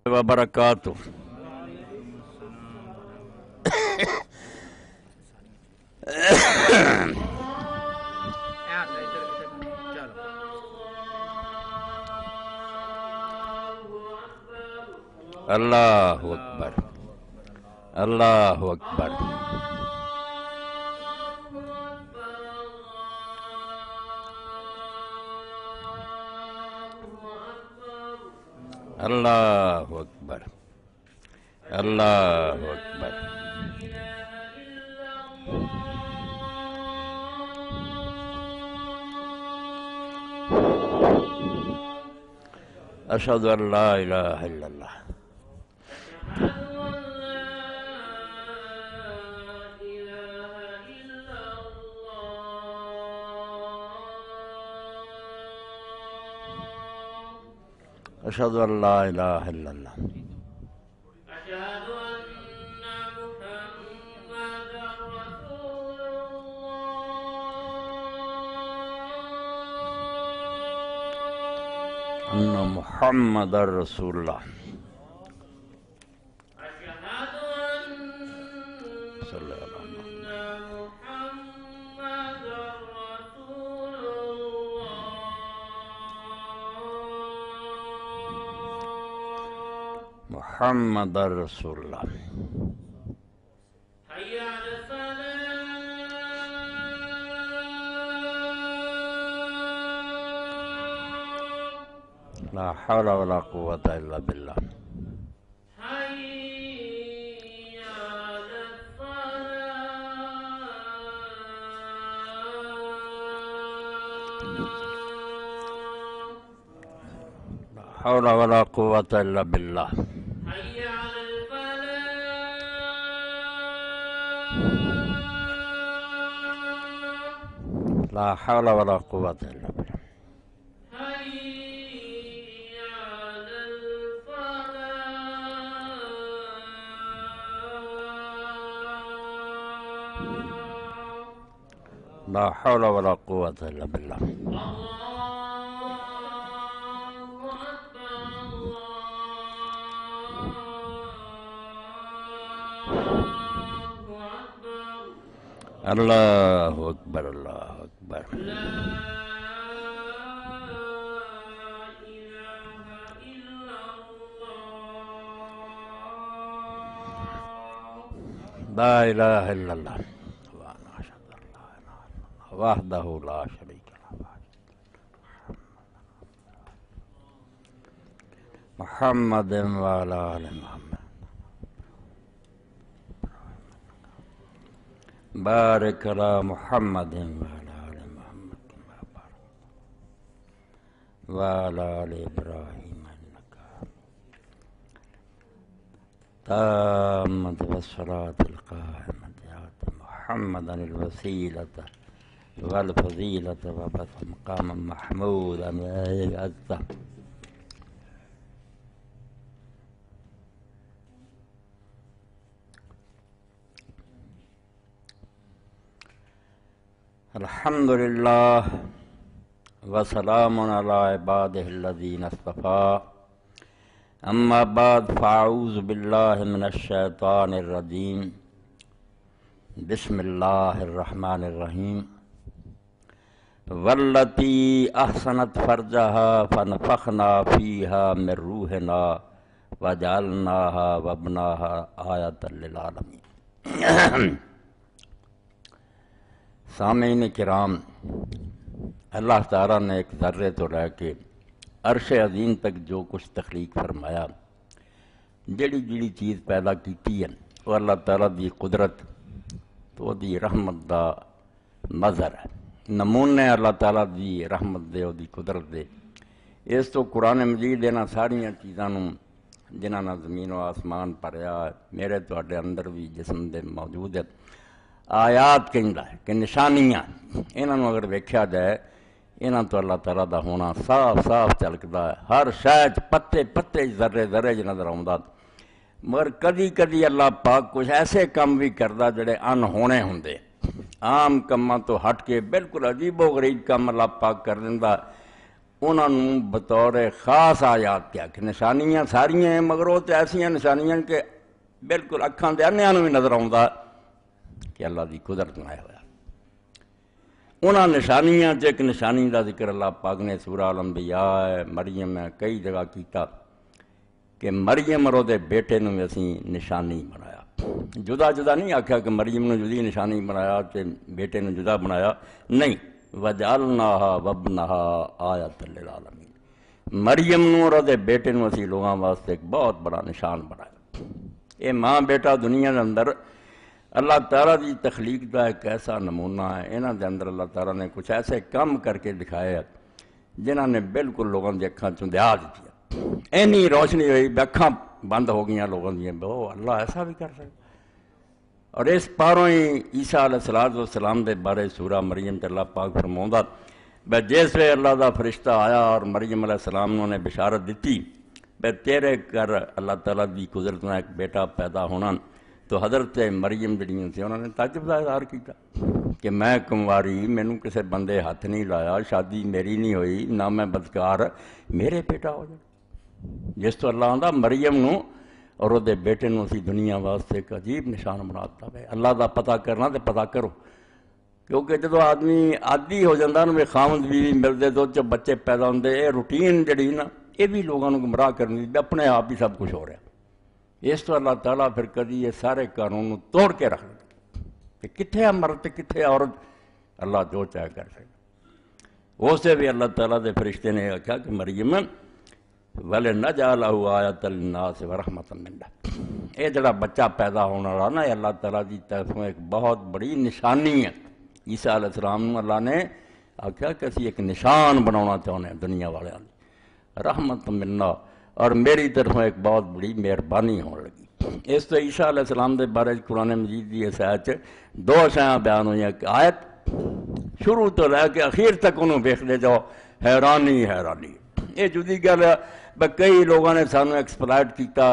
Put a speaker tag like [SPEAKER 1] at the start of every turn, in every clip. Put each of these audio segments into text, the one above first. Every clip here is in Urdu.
[SPEAKER 1] وبرکاتہ۔ اللہ اکبر، اللہ اکبر، اللہ اکبر، اللہ اکبر۔ اشہد ان لا الہ الا اللہ۔ اشہد ان لا الہ الا اللہ۔ ان محمد رسول اللہ صلی اللہ علیہ وسلم۔ محمد رسول اللہ۔ لا حول ولا قوة الا باللہ۔ لا حول ولا قوة الا باللہ۔ لا حول ولا قوة الا باللہ۔ لا حول ولا قوة الا باللہ۔ اللہ اکبر، اللہ اکبر۔ لا الہ الا اللہ وحدہ لا شریک لہ محمد وعلی آل محمد بارک علی محمد وعلی آل محمد وعلی آل ابراہیم انک تامۃ والصلاۃ القائمۃ آت محمدا الوسیلۃ والفضیلۃ وبعث مقاما محمودا عزہ۔ الحمدللہ وسلام علی عبادہ الذین اصطفیٰ، اما بعد فاعوذ باللہ من الشیطان الرجیم، بسم اللہ الرحمن الرحیم۔ واللتی احسنت فرجہا فنفخنا فیہا من روحنا وجعلناہا وابناہا آیۃ للعالمین۔ سامعین کرام، اللہ تعالیٰ نے ایک ذرے تو لے کے عرش عظیم تک جو کچھ تخلیق فرمایا، جڑی جڑی چیز پیدا کیتی ہے وہ اللہ تعالیٰ دی قدرت تو دی رحمت دا مظہر ہے، نمونے اللہ تعالیٰ دی رحمت دے اور دی قدرت دے۔ اس تو قرآن مجید دینا ساریاں چیزاں جنہاں نہ زمین و آسمان پریا میرے تواڈے اندر بھی جسم دے موجود ہے، آیات کہندا ہے کہ نشانیاں، انہاں اگر ویکھیا جائے انہاں تو اللہ تعالیٰ دا ہونا صاف صاف جھلکدا ہے، ہر شے پتے پتے ذرے ذرے نظر آوندا، مگر کدی کدی اللہ پاک کچھ ایسے کام بھی کردا جڑے ان ہونے ہوندے، عام کاماں تو ہٹ کے بالکل عجیب و غریب کام اللہ پاک کر دیندا۔ انہوں نے بطور خاص آیات کیا کہ نشانیاں ساریاں ہیں، مگر وہ تو ایسا نشانیاں کہ بالکل اکھاں دے انیاں نوں بھی نظر آؤں کہ اللہ دی قدرت نہ ہوا۔ انہاں نشانیاں ایک نشانی دا ذکر اللہ پاک نے سورہ الانبیاء مریم کئی جگہ کیتا کہ مریم اور دے بیٹے نوں اسی نشانی بنایا، جدا جدا نہیں آکھیا کہ مریم نوں جدی نشانی بنایا تے بیٹے نوں جدا بنایا، نہیں، وَجَعَلْنَاهَا وَابْنَهَا آیَةً لِلْعَالَمِينَ، مریم نوں اور دے بیٹے نوں اسی لوگاں واسطے ایک بہت بڑا نشان بنایا۔ یہ ماں بیٹا دنیا دے اندر اللہ تعالیٰ دی تخلیق دا ایک ایسا نمونہ ہے، انہاں دے اندر اللہ تعالیٰ نے کچھ ایسے کام کر کے دکھائے جنہاں نے بالکل لوگوں دی اکھاں چوں دہا دیتی، اینی روشنی ہوئی اکھاں بند ہو گئیاں لوگوں دی، وہ اللہ ایسا بھی کر سکتا۔ اور اس پاروں ہی عیسیٰ علیہ السلام دے بارے سورہ مریم تے اللہ پاک فرماوندا بے جس وے اللہ دا فرشتہ آیا اور مریم علیہ السلام نے بشارت دیتی بے تیرے کر اللہ تعالیٰ دی قدرت میں ایک بیٹا پیدا ہونا، تو حضرت مریم جڑیاں سی انہوں نے تعجب کا اظہار کیتا کہ میں کنواری، مینوں کسے بندے ہاتھ نہیں لایا، شادی میری نہیں ہوئی، نہ میں بدکار، میرے بیٹا ہو جائے۔ جس تو اللہ آندا مریم نوں اور دے بیٹے نوں اسی دنیا واسطے ایک عجیب نشان بناتا ہے۔ اللہ دا پتہ کرنا تے پتہ کرو، کیونکہ جدو آدمی عادی ہو جاتا نا خامد بیوی ملتے دو چ بچے پیدا ہوندے، یہ روٹین جڑی نا یہ بھی لوگوں کو گمراہ کرنی، اپنے آپ ہی سب کچھ ہو رہا۔ اس تو اللہ تعالیٰ پھر کدی یہ سارے قانون توڑ کے رکھ دے کہ کتنے ہے مرد کتنے عورت، اللہ جو چاہے کر سکے۔ اسے بھی اللہ تعالیٰ دے فرشتے نے کہا کہ مریم وَلِنَجْعَلَهُ آیَةً لِلنَّاسِ وَرَحْمَةً مِنَّا، یہ جڑا بچہ پیدا ہونا رہا نا، یہ اللہ تعالیٰ دی طرفوں ایک بہت بڑی نشانی ہے۔ عیسیٰ علیہ السلام نے اللہ نے آخیا کہ اسی ایک نشان بنانا چاہتے ہیں دنیا والے، رحمت منا، اور میری طرفوں ایک بہت بڑی مہربانی ہونے لگی۔ اس تو عیسیٰ علیہ السلام دے بارے قرآن مجید دی اس آیت دو شیاں بیان ہوئی ہیں کہ آیت شروع تو لے کے اخیر تک انہوں ویکھ دے جاؤ، حیرانی حیرانی۔ یہ جدی گل ہے، کئی لوگوں نے سانو ایکسپلائٹ کیتا،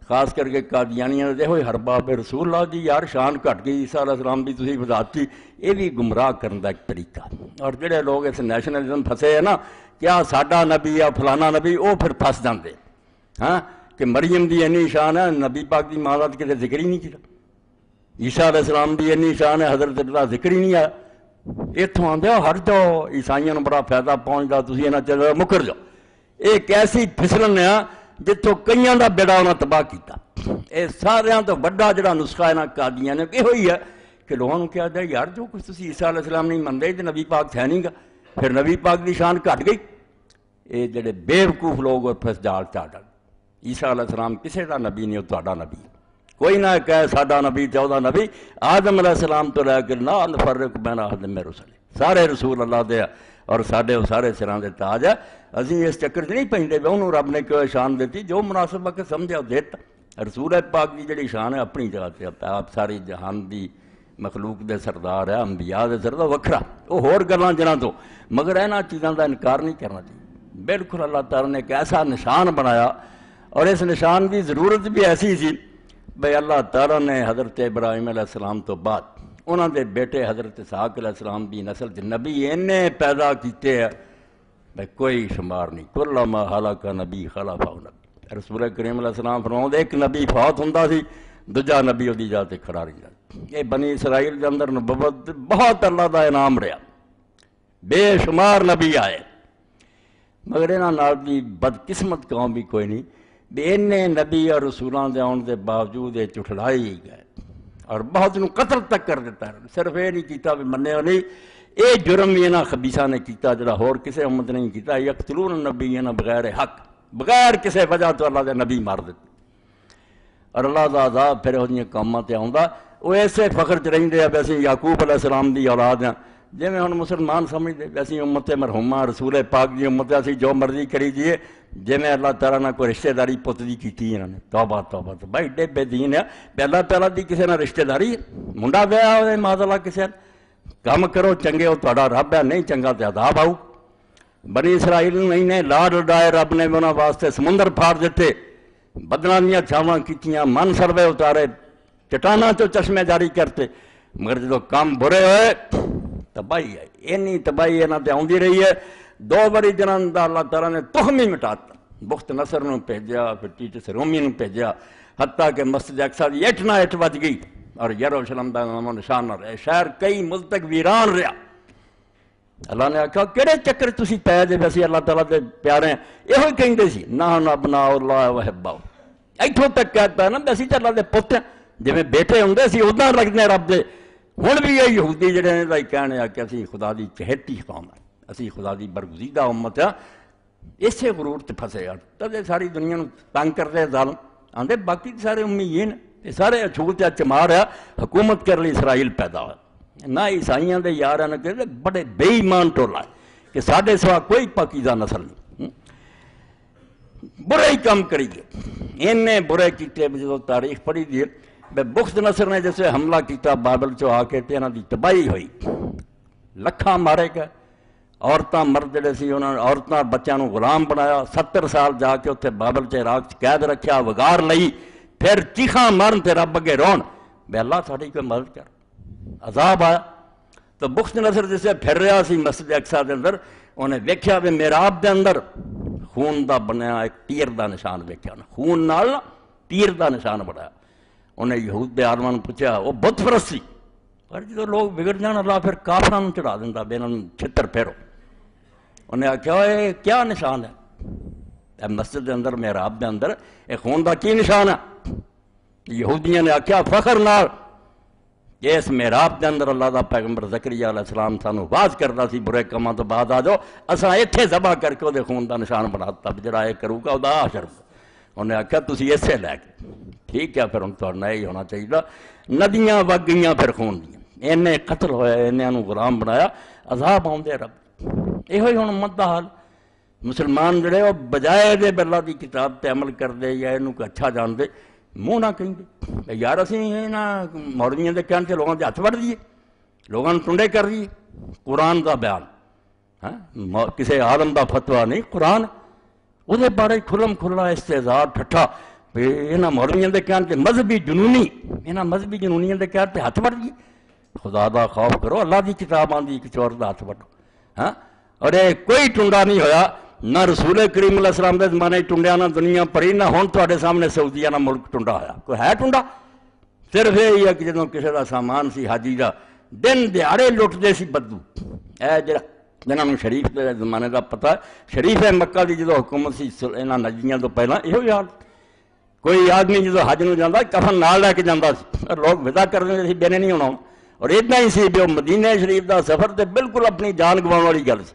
[SPEAKER 1] خاص کر کے قادیانیاں نے دیکھو حرباب رسول اللہ جی یار شان گھٹ گئی، عیسیٰ علیہ السلام بھی تسی وضاحت، یہ بھی گمراہ کرنے کا ایک طریقہ۔ اور جڑے لوگ اس نیشنلزم پھسے ہیں نا، کیا ساڈا نبی یا فلانا نبی، وہ پھر پھس جاندے ہاں کہ مریم دی اینی شان ہے، نبی پاک دی ماں دا کتے ذکر ہی نہیں کیتا، عیسیٰ علیہ السلام دی اینی شان ہے، حضرت دا ذکر ہی نہیں آیا۔ اتوں آندے ہٹ جاؤ، عیسائیوں کو بڑا فائدہ پہنچتا، تسی انہاں چیزاں مکر جاؤ۔ ایک ایسی پھسلن ہے جتوں کئیاں دا بیڑا انہاں تباہ کیتا۔ اے ساریاں تو بڑا جڑا نسخہ انہاں قادیاں نے یہ ہوئی ہے کہ لوگوں کیا جائے یار جو کچھ تسی عیسیٰ علیہ السلام نہیں منتے تو نبی پاک ہے نہیں گا، پھر نبی پاک دی شان گھٹ گئی۔ یہ جڑے بیوقوف لوگ اور پھس جال چاڑ، عیسیٰ علیہ السلام کسے دا نبی نہیں، وہ تہاڈا نبی، کوئی نہ کہے ساڈا نبی چودہ نبی، آدم علیہ السلام تو لے کے لا نفرق بین احد من رسل، سارے رسول اللہ دے اور ساڈے سارے سراں دے تاج ہے۔ اسی اس چکر چ نہیں پیندے انہوں رب نے کیوں شان دیتی، جو مناسب وقت سمجھا دیتا۔ رسول پاک کی جڑی شان ہے اپنی جگہ سے آپ ساری جہان دی مخلوق دے سردار ہے، انبیاء دے سردار وکھرا، وہ ہور گلاں جنہاں تو، مگر انہاں چیزاں دا انکار نہیں کرنا چاہیے۔ بالکل اللہ تعالیٰ نے ایک ایسا نشان بنایا، اور اس نشان کی ضرورت بھی ایسی سی بھئی اللہ تعالیٰ نے حضرت ابراہیم علیہ السلام تو بعد انہوں دے بیٹے حضرت اسحاق علیہ السلام دی نسل چ نبی اینے پیدا کیتے ہیں بھئی کوئی شمار نہیں، کلما ہلاک نبی خلفہ نبی۔ رسول کریم علیہ السلام فرماؤں ایک نبی فوت ہوندا سی، دوجا نبی دی جا تے کھڑا رہی جاتا۔ یہ بنی اسرائیل دے اندر نبوت بہت اللہ دا انعام رہا، بے شمار نبی آئے، مگر انہاں نال دی بدقسمت قوم بھی کوئی نہیں بے اینے نبی اور رسولاں دے آن دے باوجود یہ چٹھلائی گئے اور بہت نو قتل تک کر دیتا ہے۔ صرف یہ نہیں کیتا بھی منیا نہیں، یہ جرم بھی انہاں خبیثاں نے کیتا جڑا ہور کسے امت نہیں کیتا، یقتلون النبیین بغیر حق، بغیر کسے وجہ تو اللہ دے نبی مار دیتے۔ اور اللہ دا عذاب پھر انہی قوماں تے آوندا، وہ ایسے فخر چ رہندے ہیں ویسے یعقوب علیہ السلام دی اولاد ہیں، جی میں ہن مسلمان سمجھتے ویسے امت مرحومہ رسول پاک دی امت اسی جو مرضی کری جیے، جی میں اللہ تعالیٰ نے کوئی رشتہ داری پت دی کیتی انہوں نے، توبہ توبہ تو بھائی ایڈے بے دین ہے پہ اللہ تعالیٰ دی کسی نے رشتہ داری منڈا ویا ہوئے ماذ اللہ کسی کام کرو چنگے ہو تہاڈا رب ہے، نہیں چنگا تے عذاب آؤ۔ بنی اسرائیل نہیں نے لاڈ لڈائے، رب نے انہاں واسطے سمندر پھاڑ دیتے، بدناں دیاں چھاواں کیتیاں، من سروے اتارے، چٹاناں چو چشمے جاری کرتے، مگر جدو کام برے ہوئے تباہی ہے، اینی تباہی انہاں تے آندی رہی ہے۔ دو باری جنہاں دا اللہ تعالیٰ نے تخم ہی مٹاتا، بخت نصر نو بھیجیا، پھر ٹیٹس رومی نو بھیجیا، حتیٰ کہ مسجد اقصیٰ دی اٹھ نہ اٹھ وج گئی اور یروشلم دا نام و نشان نہ رہے، شہر کئی ملک تک ویران رہا۔ اللہ نے آکھا کیڑے چکر تسی پے دے ویسے اللہ تعالیٰ دے پیارے ہیں، یہ ہوئی کہیں دے سی نحن ابناء اللہ و احباؤ، ایتھوں تک کہتا ہے نا ویسے تے اللہ دے پتر ہیں، جویں بیٹے ہوندے سی اداں لگدے رب دے۔ ہن بھی یہ یہودی جڑے نے لائی کہنے آ کہ اسی خدا دی چہیتی قوم ہے، اسی خدا دی برگزیدہ امت ہے، اسے غرور تے پھسے یار تدے ساری دنیا نو تنگ کرتے ظالم آندے باقی سارے امیین یہ سارے اچھول تے چمار ہے، حکومت کر لی اسرائیل پیدا ہوا نہ عیسائیاں دے یار ہیں کہ بڑے بے ایمان ٹولا ہے کہ ساڈے سوا کوئی پاکیزہ نسل نہیں، برے ہی کام کریے انہیں برے کیتے جو تاریخ پڑھی دی بخت نصر نے جیسے حملہ کیتا بابل چو آ کے انہاں دی تباہی ہوئی، لکھاں مارے گئے، عورتاں مرد جڑے سی انہوں نے عورتاں بچیاں نو غلام بنایا، 70 سال جا کے اتنے بابل چ عراق قید رکھیا، وگار لئی، پھر چیخاں مارن تے رب اگے رون بے اللہ ساڈی کوئی مدد کر، عذاب آیا۔ تو بخت نصر جسے پھر رہا سی مسجد اقصیٰ دے اندر انہیں ویکھیا بھی محراب دے اندر خون دا بنیا ایک تیر دا نشان ویکھیا، خون نال تیر دا نشان بنایا۔ انہیں یہود دے عالماں نے پوچھا وہ بت پرست سی، پر جدو لوگ بگڑ جان اللہ پھر کافراں نوں چڑھا دیندا بے انہاں نوں چھتر پھیرو۔ انہیں آکھیا اے کیا نشان ہے؟ اے مسجد دے اندر محراب دے اندر اے خون دا کی نشان ہے؟ یہودیاں نے آکھیا فخر نال کہ اس محراب دے اندر اللہ دا پیغمبر زکریا علیہ السلام سانو واز کردا سی برے کاماں تو بعد آ جاؤ اساں ایتھے ذبح کر کے دے خون دا نشان بناتا جڑا اے کرو گا دا حشر۔ انہیں آکھیا تسی ایسے لے کے ٹھیک ہے پھر ہن تہاڈا یہ ہونا چاہیے، ندیاں وگ گئیاں پھر خون دیاں، انہیں قتل ہویا انہاں نوں غلام بنایا، عذاب آوندے رب۔ یہ ہوئی ہن امت دا حال، مسلمان جڑے وہ بجائے دے اللہ دی کتاب تے عمل کر دے یا اینوں کو اچھا جان دے منہ نہ کہیں دے یار اسی انہاں مولویاں دے کہن تے لوگاں دے ہتھ وڑ دیے، لوگاں نوں ٹنڈے کر دیے۔ قرآن دا بیان کسے عالم دا فتویٰ نہیں، قرآن وہ بارے کھلم کھلا استہزاء ٹھٹھا یہاں مولویاں دے کہن تے مذہبی جنونی یہاں مذہبی جنونیاں دے کہن تے ہتھ وڑ دیے۔ خدا دا خوف کرو، اللہ دی کتاب آندی کسی اور دا ہتھ وڑو۔ ہاں اور یہ کوئی ٹنڈا نہیں ہویا، نہ رسول کریم علیہ السلام دے زمانے ٹنڈیا نہ دنیا پری نہ ہن تواڈے سامنے سعودیہ نہ ملک ٹنڈا ہویا، کوئی ہے ٹنڈا؟ صرف یہی ہے کہ جدوں کسی دا سامان سی حاجی دا دن دیہاڑے لٹدے سی بدو، اے جنہاں نوں شریف دے زمانے دا پتہ ہے، شریف مکہ دی جدوں حکومت سی انہاں نجیاں تو پہلاں یہ حال، کوئی آدمی جدوں حج نوں جاندا کفن نال لے کے جاندا سی اور لوگ ودا کر دے سی بینے نہیں ہونا، اور اتنا ہی سی بھی مدینہ شریف دا سفر تے بالکل اپنی جان گواؤن والی گل سی،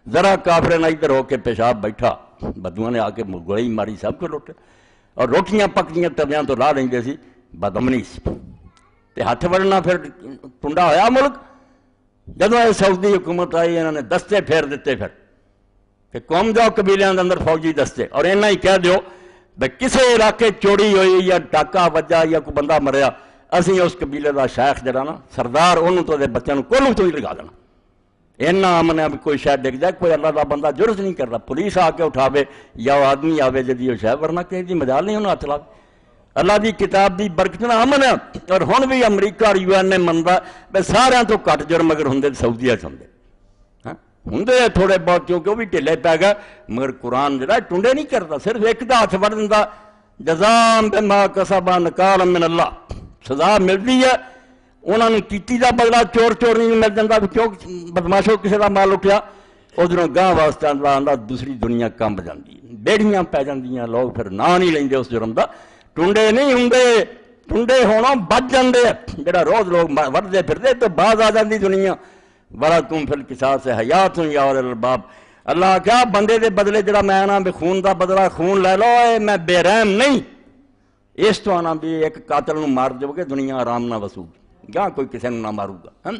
[SPEAKER 1] ذرا کافر نہ ادھر ہو کے پیشاب بیٹھا بدوؤں نے آ کے گولی ماری سب کو لوٹے، اور روٹیاں پکدیاں تویاں تو لا لیندے سی، بدامنی سی تے ہتھ وڑنا پھر ٹنڈا ہویا ملک۔ جدوں یہ سعودی حکومت آئی انہوں نے دستے پھیر دیتے پھر کہ قوم جاؤ قبیلیاں دے اندر فوجی دستے، اور اینا ہی کہہ دیو بھئی کسے علاقے چوری ہوئی یا ڈاکہ وجہ یا کوئی بندہ مریا اسی اس قبیلے دا شیخ جڑا نا سردار انہوں تو دے بچوں کولوں تو ہی لگا دینا، اینا امن ہے کوئی شاید ڈگ جائے، کوئی اللہ دا بندہ جرس نہیں کرتا، پولیس آ کے اٹھاوے یا آدمی آوے جدی وہ شاید، ورنہ کہیں دی مجال نہیں انہوں ہاتھ لاوے۔ اللہ دی کتاب دی برکت نہ امن ہے، اور ہن بھی امریکہ اور UN نے مندا بے سارے تو گھٹ جرم اگر ہوندے سعودیہ چ ہوندے ہوندے تھوڑے بہت کیونکہ وہ بھی ٹھلے پی گئے، مگر قرآن جڑا ٹنڈے نہیں کرتا، صرف ایک دا ہاتھ وڑ دیندا، جزاء بما کسبا نکالا من اللہ، سزا ملتی ہے انہوں نے کیتی دا بدلہ چور چور نہیں مل جاتا، کیوں بدماشو کسی دا مال اٹھیا ادھروں گاہ واسطے اللہ آندا دوسری دنیا کمب جاندی، بیڑیاں پی جاندیاں، لوگ پھر نا نہیں لیندے اس جرم دا، ٹنڈے نہیں ہوندے، ٹنڈے ہونا بچ جاندے، جڑا روز لوگ وردے پھردے تو باز آ جاندی دنیا، وَلَكُمْ فِي الْقِصَاصِ حَيَاةٌ يَا أُولِي الْأَلْبَابِ۔ اللہ کیا بندے دے بدلے جڑا میں آنا بھی خون دا بدلہ خون لے لو، اے میں بے رحم نہیں، اس تو آنا بھی ایک قاتل نو مار دو گے دنیا آرام نہ وسو گی، یا کوئی کسی نو نہ مارو گا،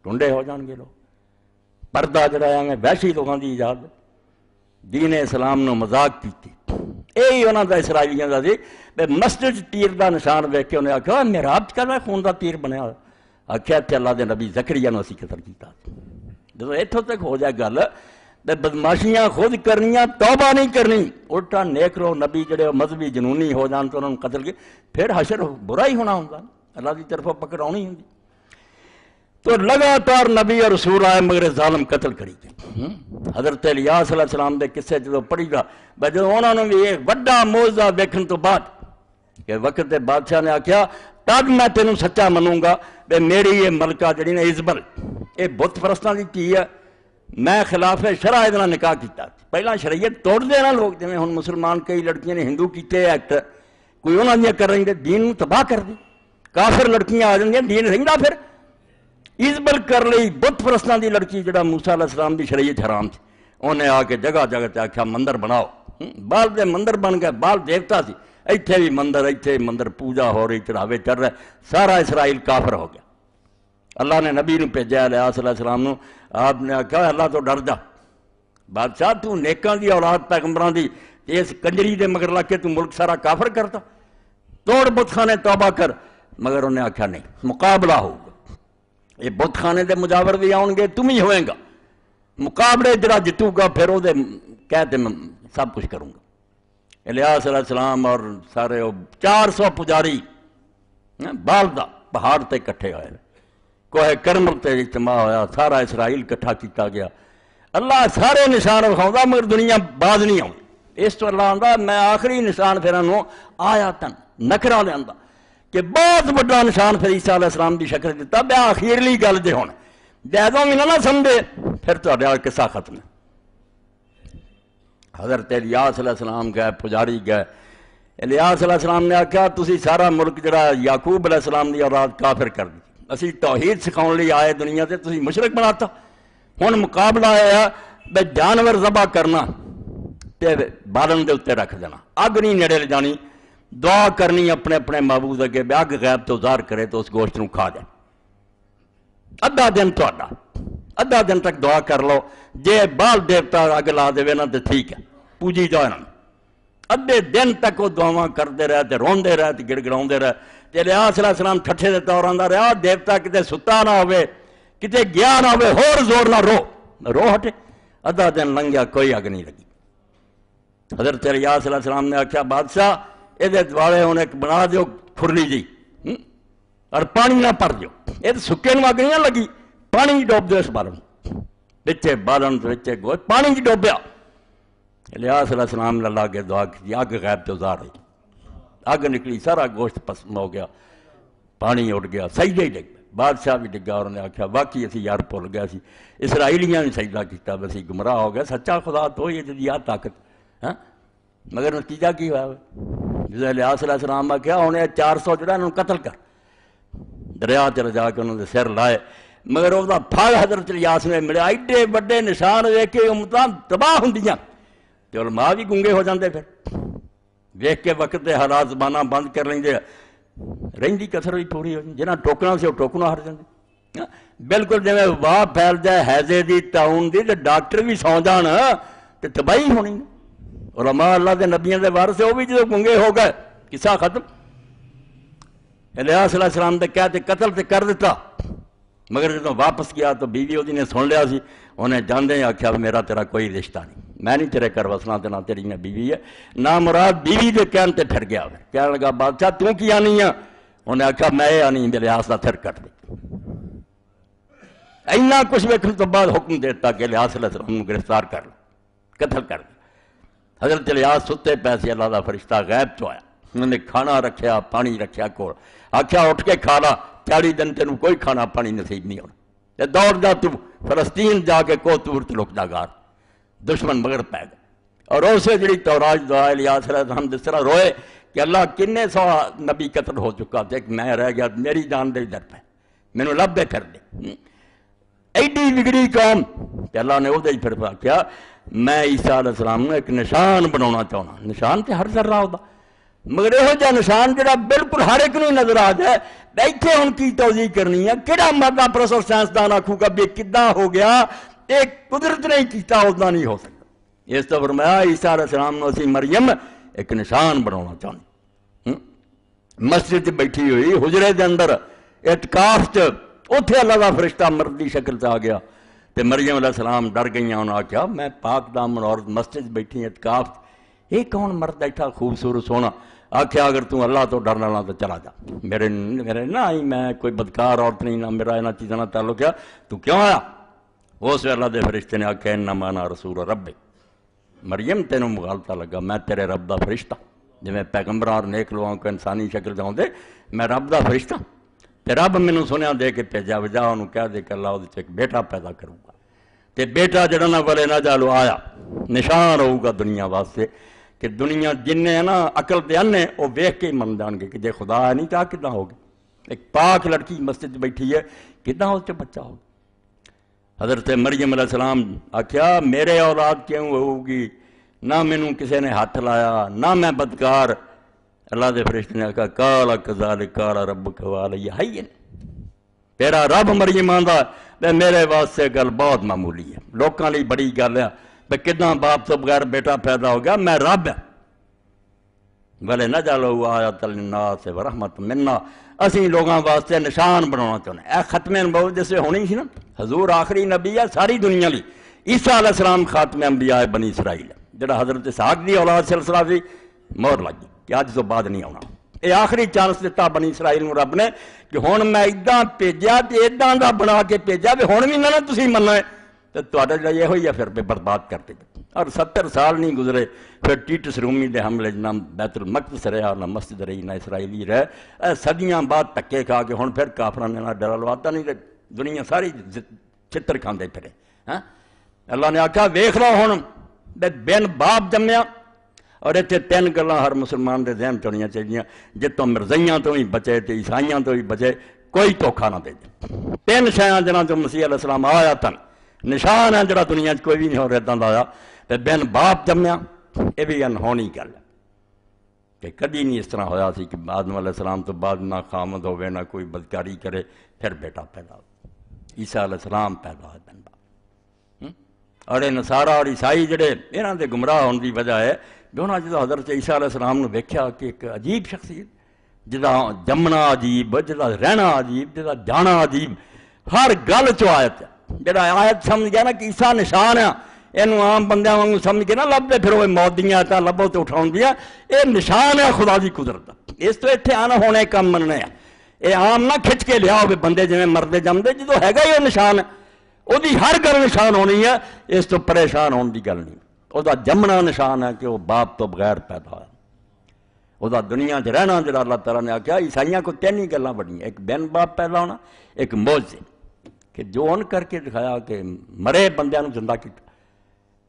[SPEAKER 1] ٹنڈے ہو جان گے لوگ۔ پردہ جڑا ہے وحشی لوگوں دی ایجاد، دین اسلام نو مذاق کیتی، یہی انہوں دا اسرائیلیاں دا سی، مسجد تیر دا نشان ویکھ کے انہیں آکھا محراب کہنا خون دا تیر بنیا ہوا، آکھیا تے اللہ دے نبی زکریا نو اسی قتل کیتا۔ جدو اتھوں تک ہو جائے گل تے بدماشیاں خود کرنیاں، توبہ نہیں کرنی، الٹا نیک لوگ نبی جڑے مذہبی جنونی ہو جان تو انہوں نے قتل کی، پھر حشر برا ہی ہونا ہوندا، اللہ دی طرفوں پکڑ آنی ہوندی۔ تو لگاتار نبی اور رسول آئے مگر ظالم قتل کری گئے. حضرت الیاس علیہ السلام دے قصے جدو پڑھی گا جدو انہوں نے بھی ایک وڈا موعظہ ویکھن تو بعد کہ وقت دے بادشاہ نے آخیا تب میں تینوں سچا منوں گا بے میری یہ ملکہ جڑی نے ازبل یہ بت پرستاں دی کی ہے میں خلاف شرع ادنا نکاح کیتا. پہلا شریعت توڑ دینا لوگ جی ہوں مسلمان کئی لڑکیاں نے ہندو کیتے ایکٹ کوئی انہوں نے کر رہی دے دین تباہ کر دی. کافر لڑکیاں آ جاندیاں دین رہندا پھر ازبل کر لئی بت پرستاں دی لڑکی جڑا موسیٰ علیہ السلام دی شریعت حرام تھی انہیں آ کے جگہ جگہ تے آکھیا مندر بناؤ. بال دے مندر بن گئے بال دیوتا سی ایتھے بھی مندر پوجا ہو رہی چڑھاوے چڑھ رہے سارا اسرائیل کافر ہو گیا. اللہ نے نبی نو بھیجا الیاس علیہ السلام نو آپ نے آکھیا اللہ تو ڈر جا بادشاہ تو نیکاں دی اولاد پیغمبراں دی اس کنجری دے مگر لگ کے تو ملک سارا کافر کرتا توڑ بت خانے توبہ کر. مگر انہیں آکھیا نہیں مقابلہ ہوگا یہ بت خانے دے مجاور بھی آؤں گے تم ہی ہوئیں گا مقابلے جڑا جتوں گا پھر وہ کہتے میں سب کچھ کروں گا. الیاس علیہ السلام اور سارے 400 پجاری بالدہ پہاڑ تے کٹھے ہوئے کوہ کرمل تے اجتماع ہویا سارا اسرائیل کٹھا کیتا گیا. اللہ سارے نشان وکھاؤندا مگر دنیا باز نہیں آؤں. اس تو اللہ آندا میں آخری نشان پھر انہوں آیاتن نکرا لیاندا کہ بہت بڑا نشان پھر عیسیٰ علیہ السلام دی شکل دیتا بے آخیرلی گل دے ہون جیدوں بھی نہ سمجھے پھر تو اڈیال قصہ ختم ہے. حضرت الیاس علیہ السلام گئے پجاری گئے الیاس علیہ السلام نے آکھا تسی سارا ملک جڑا یعقوب علیہ السلام دی اولاد کافر کر دی اسی توحید سکھاؤن لئی آئے دنیا تے تسی مشرک بناتا. ہن مقابلہ آیا بے جانور ذبح کرنا تے بالن دے اتنے رکھ دینا اگ نہیں نیڑے لے جانی دعا کرنی اپنے اپنے معبود اگے بے اگ غیب تو ظاہر کرے تو اس گوشت نو کھا جائے. ادھا دن تو ادھا دن تک دعا کر لو جے بال دیوتا اگ لا دے نا تو ٹھیک ہے پوجی جاؤ انہوں ادھے دن تک وہ دعاواں کرتے رہے تے روندے رہے تے گڑگڑاؤندے رہے. تے الیاس علیہ السلام ٹھٹھے دے طور آندا رہا دیوتا کتے ستا نہ ہوئے کتے گیا نہ ہوئے ہور زور نہ رو ہٹے. ادھا دن لنگیا کوئی اگ نہیں لگی. حضرت الیاس علیہ السلام نے آکھیا بادشاہ یہ دوالے ہوں ایک بنا دیو کھرلی جی اور پانی نہ پر دیو یہ تو سکے نو اگ نہیں لگی پانی ڈوب دیو اس بالن بچے بالن بچے گوشت پانی جی ڈوبیا. الیاس علیہ السلام نے اللہ کے دعا کی اگ غیب تو ظاہر ہوئی اگ نکلی سارا گوشت پسند ہو گیا پانی اٹھ گیا سجدے ہی ڈگ بادشاہ بھی ڈگا اور انہیں آکھیا واقعی اسی یار بھول گیا سی اسرائیلیاں نے سجدہ کیتا بس گمراہ ہو گیا سچا خدا تو یہ جدی آ طاقت مگر نتیجہ کی ہوا جس الیاس علیہ السلام آکھیا انہیں 400 جڑا انہوں قتل کر دریا چل جا کے انہوں نے سر لائے مگر وہ پھل حضرت الیاس نے ملے ایڈے بڑے نشان ویکھ کے امتاں تباہ ہوندیاں تے علماء بھی گنگے ہو جاندے پھر ویکھ کے وقت دے حالات زباناں بند کر لیندے رہندی کسر بھی پوری ہو جنہاں ٹوکنا سے وہ ٹوکنا ہٹ جاندے بالکل جی واہ پھیل جائے حیضے دی تعاون دی تے ڈاکٹر بھی سو جان تے تباہی ہونی. علماء اللہ دے نبیوں دے وارث وہ بھی جو گنگے ہو گئے قصہ ختم. الیاس علیہ السلام دے کہتے قتل تے کر دیتا مگر جب واپس گیا تو بیوی وہ نے سن لیا سی انہیں جاندے آکھیا میرا تیرا کوئی رشتہ نہیں میں نہیں تیرے کر وسنا تے نہ تیری میں بیوی ہے نہ مراد بیوی دے کہن تے پھر گیا کہنے لگا بادشاہ تو کی آنی ہے انہیں آکھیا میں یہ آنی الیاس دا تھر کٹ دے. اینا کچھ ویکھن تو بعد حکم دیتا کہ الیاس علیہ السلام کو گرفتار کر لو قتل کر دے. حضرت الیاس ستے پیسے اللہ دا فرشتہ غیب تو آیا انہوں نے کھانا رکھیا پانی رکھیا کول آکھیا اٹھ کے کھا لا 40 دن تینوں کوئی کھانا پانی نصیب نہیں ہونا دوڑ جا تو فلسطین جا کے کو تور تے لک جا گار دشمن مگر پہ گئے. اور اسے جڑی توراج دعا الیاس علیہ السلام جس طرح روئے کہ اللہ کنے 100 نبی قتل ہو چکا تھے ایک میں رہ گیا میری جان دے در پہ مینوں لبے کر دے ایڈی بگڑی قوم کہ اللہ نے وہ پھر کیا میں عیسیٰ علیہ السلام نے ایک نشان بنانا چاہنا نشان تے ہر ذرہ ہوتا مگر یہ جا نشان جڑا بالکل ہر ایک نہیں نظر آ جائے بیٹھے ان کی توضیح کرنی ہے کہڑا مادہ پرس اور سائنسدان آکھوں گا بھی کداں ہو گیا ایک قدرت نہیں کیتا اتنا نہیں ہو سکتا. اس تو فرمایا عیسیٰ علیہ السلام نے اسی مریم ایک نشان بنانا چاہنی مسجد بیٹھی ہوئی حجرے دے اندر اعتکاف چ اتھے اللہ کا فرشتہ مردی شکل سے آ گیا تے مریم علیہ السلام ڈر گئی انہوں نے آکھیا میں پاک دامن عورت مسجد بیٹھی اعتکاف یہ کون مرد بیٹھا خوبصورت سونا آخیا اگر تو اللہ تو ڈرنا لا تو چلا جا، میرے نہ آئی، میں کوئی بدکار عورت نہیں، نہ میرا یہاں چیزوں تعلق ہے، تو کیوں آیا؟ اس ویلے اللہ دے فرشتے نے آخیا انما انا رسول رب، مریم تینوں مغالطہ لگا، میں تیرے رب دا فرشتہ، جی میں پیغمبر اور نیک لوگوں کو انسانی شکل داؤں دے، میں رب دا فرشتہ، تے رب مینوں سنیا دے کے بھیجا، وجہ انہوں کہہ دے کہ اللہ وہ ایک بیٹا پیدا کروں گا، تے بیٹا جڑا نہ ولے نہ جالو آیا، نشان ہوگا گا دنیا واسطے کہ دنیا جن ہے نا عقل دے انے وہ ویکھ کے ہی من جان گے کہ جے خدا ہے نہیں کہا کداں ہوگی، ایک پاک لڑکی مسجد بیٹھی ہے کداں اس سے بچہ ہوگا؟ حضرت مریم علیہ السلام آخیا میرے اولاد کیوں ہوگی، نہ مینوں کسی نے ہاتھ لایا، نہ میں بدکار۔ اللہ دے فرشتے نے آخیا قال کذالک قال ربک وعلی حی، تیرا رب مریم آندا تے میرے واسطے گل بہت معمولی ہے، لوکاں لئی بڑی گل ہے بے کداں باپ تو بغیر بیٹا پیدا ہو گیا، میں رب ہاں۔ وَلَا نَجْعَلُهُ آیَةً لِلنَّاسِ وَرَحْمَةً مِنَّا، اسی لوگاں واسطے نشان بنانا چاہتے ہیں۔ اے ختم نبوت جس سے ہونی سی نا، حضور آخری نبی ہے ساری دنیا لی، عیسیٰ علیہ السلام خاتم انبیاء بنی اسرائیل ہے، جڑا حضرت اسحاق دی اولاد سلسلہ سی، مہر لگ گئی کہ اج تو بعد نہیں آنا۔ یہ آخری چانس دیتا بنی اسرائیل نو رب نے کہ ہن میں اداں بھیجا تے اداں دا بنا کے بھیجا بھی ہن بھی نہ تسی مننا ہے تے تہاڈا جڑا یہ ہوئی ہے پھر برباد کرتے گئے۔ اور 70 سال نہیں گزرے پھر ٹیٹس رومی دے حملے نہ بیت المقدس رہا، نہ مسجد رہی، نہ اسرائیلی رہے، صدیاں بعد تکے کھا کے ہن پھر کافراں نے نہ ڈرا لواتا نہیں، دنیا ساری چتر کھاندے پھرے۔ ہاں اللہ نے آکھا ویکھ لو ہن بن باپ جمیا، اور اتنے 3 گلاں ہر مسلمان دے ذہن چونیاں چاہیے، جتوں مرزائیاں تو ہی بچے تے عیسائیاں تو ہی بچے، کوئی دھوکھا نہ دے دے۔ 3 شیاں جنہاں جو مسیح علیہ السلام آیا تن، نشان ہے جڑا دنیا کوئی بھی نہیں ہو رہا لایا، تے بن باپ جمیا، یہ بھی انہونی گل ہے کہ کدی نہیں اس طرح ہویا سی کہ آدم علیہ السلام تو بعد نہ خامد ہوئے نہ کوئی بدکاری کرے پھر بیٹا پیدا ہو۔ عیسیٰ علیہ السلام پیدا ہوئے بن باپ۔ اور یہ نصارہ اور عیسائی جڑے یہاں دے گمراہ ہونے کی وجہ ہے کہ انہوں نے جدو حضرت عیسیٰ علیہ السلام نے ویکھیا کہ ایک عجیب شخصیت، جدا جمنا عجیب، جدا رہنا عجیب، جدا جانا عجیب، ہر گل چ آیت ہے، جڑا آیت سمجھ گیا نا کہ عیسیٰ نشان ہے، یہ عام بندے وانگوں سمجھ کے نہ لبتے پھر وہ موت دیاں آیتاں لبو تو اٹھاؤں دیا، یہ نشان ہے خدا دی قدرت، اس تو اتنے آنا ہونے کم مننے ہیں، یہ عام نہ کھچ کے لیا ہوئے بندے جویں مردے جمدے، جدو ہے گا یہ نشان ہے، وہ دی ہر گل نشان ہونی ہے، اس تو پریشان ہونے دی گل نہیں۔ وہ دا جمنا نشان ہے کہ وہ باپ تو بغیر پیدا ہوا، وہ دا دنیا چ رہنا جڑا اللہ تعالیٰ نے آخیا عیسائیاں کو 3 ہی گلاں بڑی، ایک بن باپ پیدا ہونا، ایک معجزے کہ جو ان کر کے دکھایا کہ مرے بندیاں نو زندہ کیتا،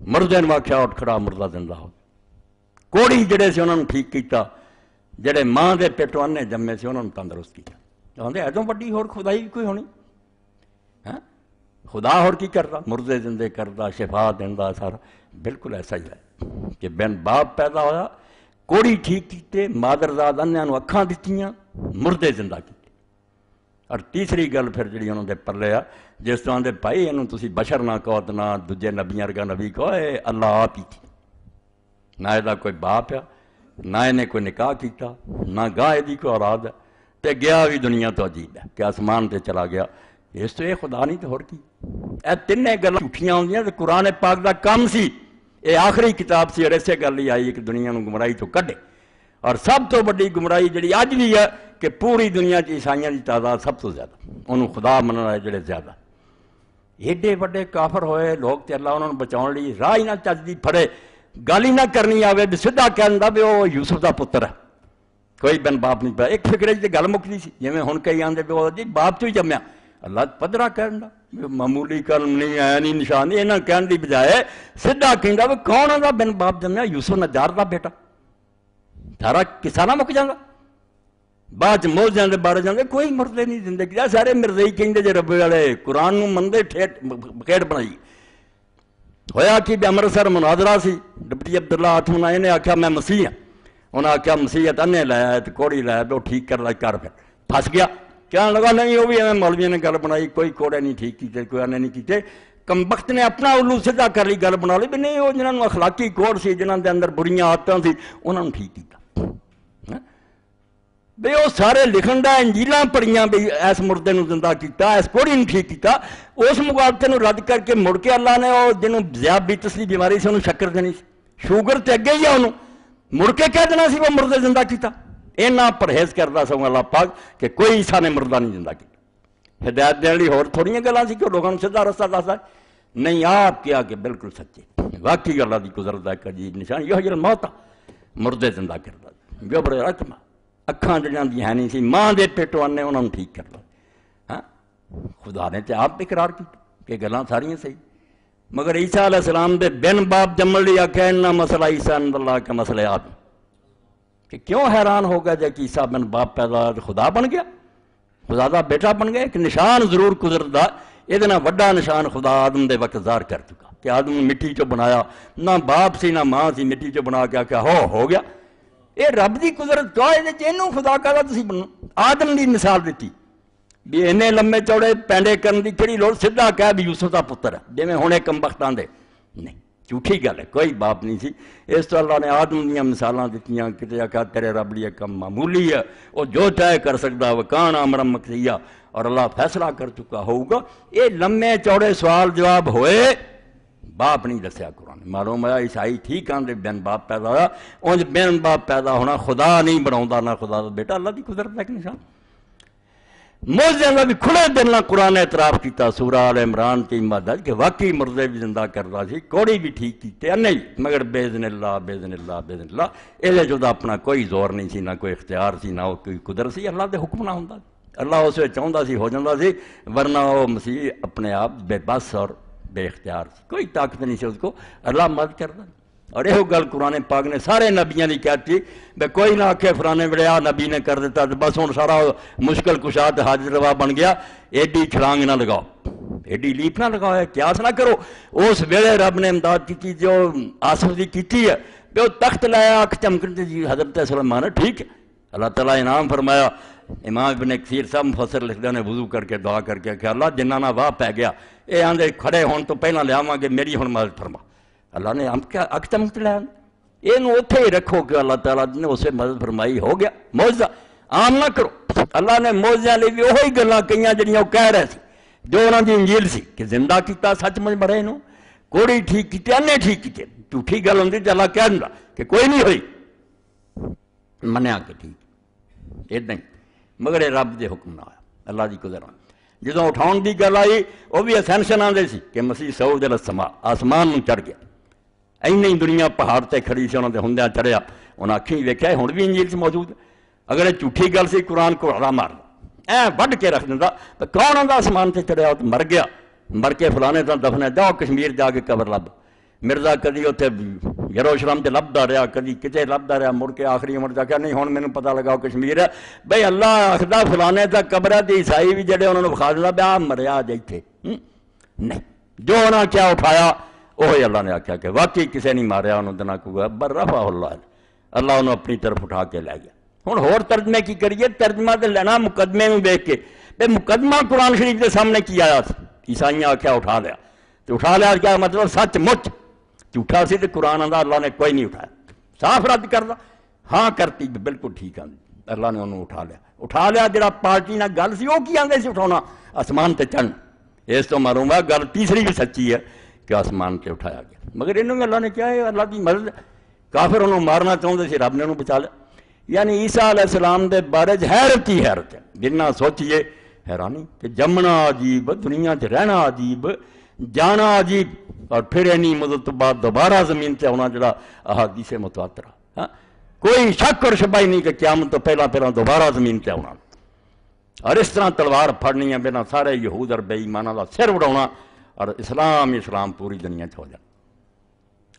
[SPEAKER 1] مردے نو آخیا اٹھ کھڑا مردہ زندہ ہو، کوڑی جڑے سے انہوں نے ٹھیک کیتا، جڑے ماں دے پیٹوں انے جمے سے انہوں نے تندرست کیتا۔ کہتے ایدوں بڑی ہور خدائی بھی کوئی ہونی، ہاں خدا ہور کی کرتا، مردے زندے کرتا، شفا دیندا، سارا بالکل ایسا ہی ہے کہ بن باپ پیدا ہویا، کوڑی ٹھیک کیتے، مادرزاد انیاں نو اکھاں دتیاں، مردے زندہ کیتے۔ اور تیسری گل پھر جڑی انہوں نے پلے آ، جس طرح دے بھائی انہوں تسی بشر نہ کہو تے نہ دجے نبیاں ورگا نبی کہو، اے اللہ آپ ہی تھی، نہ یہ کوئی باپ ہے، نہ انہیں کوئی نکاح کیتا، نہ گاہ دی کوئی اولاد ہے، تے گیا بھی دنیا تو عجیب ہے کہ آسمان تے چلا گیا، اس تو یہ خدا نہیں تو ہور کی۔ اے 3 گلاں جھوٹیاں ہوندیاں تے قرآن پاک دا کم سی، یہ آخری کتاب سی اور اسے گل ہی آئی کہ دنیا نو گمراہی تو کڈے۔ اور سب تو بڑی گمراہی جڑی اج بھی ہے کہ پوری دنیا چ عیسائیاں دی تعداد سب تو زیادہ، انہوں خدا منن والے جڑے زیادہ، ایڈے وڈے کافر ہوئے لوگ تے اللہ انہوں نے بچاؤ لی راہ ہی نہ چج دی پھڑے، گل ہی نہ کرنی آوے بھی سدھا کہندا بھی وہ یوسف دا پتر ہے، کوئی بن باپ نہیں پیا، ایک فکرے تے گل مکدی سی، جویں ہن کئی آندے بھی وہ جی باپ تو ہی جمیا، اللہ پدرا کہندا معمولی کلم نہیں آیا نہیں نشان نہیں، انہاں کہن دی بجائے سدھا کہندا بھی کون آندا بن باپ جمیا، یوسف نجار دا بیٹا، سارا قصہ نہ مک جاندا۔ بعد موجزیاں دے بارے جاندے کوئی مردے نہیں زندگی دا، سارے مرزائی کہندے جے رب والے قرآن نو مندے ٹھیٹ بکیٹ بنائی۔ ہویا کہ امرتسر مناظرہ سی، ڈپٹی عبداللہ آٹھمنا انہیں آکھیا میں مسیح ہاں، انہیں آکھیا مسیحت انے لایا ہے تو کوڑی لایا ہے، وہ ٹھیک کر لائی کر پھر پھنس گیا، کہنے لگا نہیں وہ بھی ہمیں مولویوں نے گل بنائی، کوئی کوڑے نہیں ٹھیک کیتے، کوئی انے نہیں کیتے، کمبخت نے اپنا الو سدھا کر لی گل بنا لی بھی نہیں وہ جنہوں نے اخلاقی کوڑ سی، جنہوں دے اندر بریاں عادتاں سی، انہوں نے ٹھیک کیتا۔ بے وہ سارے لکھن دا انجیلاں پڑھیاں بھی ایس مردے نو زندہ کیتا، ایس کوڑی نو ٹھیک کیتا، اس مقابلے نو رد کر کے مڑ کے اللہ نے وہ جنہوں ذیابیطس دی بیماری سے انہوں شکر دینی سی، شوگر تے اگے ہی ہے انہوں، مڑ کے کہہ دینا سی وہ مردے زندہ کیتا. اینا پرہیز کرتا سوں اللہ پاک کہ کوئی عیسیٰ نے مردہ نہیں زندہ کیتا. ہدایت دینے لی ہور تھوڑیاں گلاں سی کہ لوگوں سیدھا رستہ دسدا ہے. نہیں، آپ کیا کہ بالکل سچے. واقعی اللہ دی قدرت دا ایک عجیب نشان یہ جل موت مردے زندہ کردا. جو بڑے رقم اکھاں جڑیاں دی ہے نہیں سی ماں دے پیٹوں آنے انہاں نوں ٹھیک کردا. ہاں خدا نے تے آپ اقرار کیتا کہ گلاں ساریاں صحیح. مگر عیسیٰ علیہ السلام دے بن باپ جمن لی آکھیا انہا مسئلہ عیسیٰ عند اللہ کا مسئلہ آدم. کہ کیوں حیران ہو گیا جب کہ عیسیٰ بن باپ پیدا خدا بن گیا، خدا دا بیٹا بن گیا. ایک نشان ضرور قدرت دا یہ وڈا نشان خدا آدم دے وقت ظاہر کر چکا کہ آدم نے مٹی چو بنایا، نہ باپ سی نہ ماں سی، مٹی چو بنا کے آکھیا ہو گیا. یہ رب دی قدرت کہا ہے اینوں خدا کہا تسی بنو. آدم دی مثال دیتی بھی اینے لمبے چوڑے پینڈے کرن دی کہڑی لوڑ، سدھا کہہ بھی یوسف دا پتر ہے جویں ہنے کمبختاں دے. نہیں، جھوٹھی گل ہے، کوئی باپ نہیں سی. اس تو اللہ نے آدم دیاں مثالاں دتیاں. کتے آکھا تیرے رب لیے کم معمولی ہے، وہ جو چاہے کر سکدا وکان امر مقضیہ، اور اللہ فیصلہ کر چکا ہوگا. یہ لمبے چوڑے سوال جواب ہوئے، باپ نہیں دسیا قرآن. معلوم ہے عیسائی ٹھیک آندے بین باپ پیدا ہوا، اونج بین باپ پیدا ہونا خدا نہیں بناؤندا نہ خدا دا بیٹا. اللہ دی قدرت دا ایک نشان. موجزیاں دا بھی کھلے دل نہ قرآن اعتراف کیتا سورہ آل عمران کی مدد کہ واقعی مردے بھی زندہ کردا سی، کوڑی بھی ٹھیک کیتے نہیں، مگر بیذن اللہ بیذن اللہ بیذن اللہ. یہ جو اپنا کوئی زور نہیں سی، نہ کوئی اختیار سی، نہ کوئی قدرت سی. اللہ دے حکم نہ ہوندا. اللہ اس وچ چاہندا سی ہو جاندا سی، ورنہ وہ مسیح اپنے آپ بے بس اور بے اختیار سی، کوئی طاقت نہیں سی اس کو. اللہ مدد کردا. اور یہ گل قرآن پاک نے سارے نبیاں دی کہتی بے کوئی نہ آکھے فلانے ویلے آ نبی نے کر دیتا بس ہن سارا مشکل کشا تے حاجت روا بن گیا. ایڈی چھلانگ نہ لگاؤ، ایڈی لیپ نہ لگاؤ، قیاس نہ کرو. اس ویلے رب نے امداد کی جو آصف دی کیتی ہے کہ وہ تخت لایا اکھ چمکن تے جی حضرت سلیمان ہے. ٹھیک ہے، اللہ تعالیٰ انعام فرمایا. امام ابن کثیر صاحب مفسر لکھدے نے وضو کر کے دعا کر کے کہ اللہ جنہاں نہ واہ پی گیا یہ آندے کھڑے ہون تو پہلاں لیاواں گے میری ہن مدد فرما. اللہ نے اکھ چمک لیا یہ اتنے ہی رکھو کہ اللہ تعالیٰ نے اسے مدد فرمائی. ہو گیا معجزہ. عام نہ کرو. اللہ نے معجزے لیے بھی وہی گلاں کئیاں جڑیاں وہ کہہ رہے سی جو انہاں دی انجیل سی کہ زندہ کیتا سچ مجھ مرے نو، کوڑی ٹھیک کیتے انے ٹھیک کیتے. جھوٹھی گل ہوندی تے اللہ کہہ دیندا کہ کوئی نہیں ہوئی، منیا کہ ٹھیک اداں ہی. مگر یہ رب دے حکم نہ آیا. اللہ دی قدرت جدوں اٹھاؤن دی گل آئی وہ بھی اسینشن آندے سی کہ مسیح صعود الی السماء آسمان نوں چڑھ گیا. اینی دنیا پہاڑ تے کھڑی سی انہاں دے ہوندیاں چڑھیا. انہاں اکھیں ویکھیا ہن بھی انجیل 'چ موجود ہے. اگر یہ جھوٹھی گل سی قرآن کو ہڑا مار وڈھ کے رکھ دیندا تو کون آندا آسمان تے چڑھیا تو مر گیا، مر کے فلانے تاں دفن ہے. جاؤ کشمیر جا کے قبر لب. مرزا کدی اتنے یروشلم تے لبدا رہا، کدی کتے لبدا رہا، مڑ کے آخری عمر جا کے نہیں ہن مینوں پتہ لگا کشمیر ہے. بھئی اللہ آکھدا فلانے تا قبر ہے تے عیسائی بھی جڑے انہاں نوں وکھا دیندا بیا مریا جے ایتھے. نہیں، جو انہاں کیا اٹھایا وہی اللہ نے آکھیا کہ واقعی کسے نہیں ماریا انہوں دنا کو بر رفع اللہ، اللہ انہوں اپنی طرف اٹھا کے لے گیا. ہن ہور ترجمے کی کریے؟ ترجمہ تے لینا مقدمے میں دیکھ کے بے مقدمہ قرآن شریف کے سامنے کی آیا سی. عیسائیاں آکھیا اٹھا لیا تو اٹھا لیا کیا مطلب سچ مچ جھوٹا سی. تو قرآن آندا اللہ نے کوئی نہیں اٹھایا، صاف رد کردا. ہاں کرتی بالکل ٹھیک آندی اللہ نے انہوں اٹھا لیا. اٹھا لیا جڑا پارٹی نہ گل سی وہ کی آندے سی اٹھاؤنا آسمان تے چڑھنا. اس تو معلوم ہے گل تیسری بھی سچی ہے کہ آسمان تے اٹھایا گیا. مگر انہوں اللہ نے کیا ہے اللہ کی مدد. کافر انہوں مارنا چاہتے سی، رب نے انہوں بچا لیا. یعنی عیسیٰ علیہ السلام دے بارے حیرت ہی حیرت ہے. جنہ سوچیے حیرانی کہ جمنا عجیب، دنیا چ رہنا عجیب، جانا عجیب، اور پھر اینی مدت تو بعد دوبارہ زمین تے آنا جڑا احادیث متواترہ. ہاں کوئی شک اور شبہ ہی نہیں کہ قیامت تو پہلا دوبارہ زمین تے آنا، اور اس طرح تلوار پھڑنی ہے بنا سارے یہود اور بے ایماناں دا سر اڑاؤنا، اور اسلام پوری دنیا ہو جائے.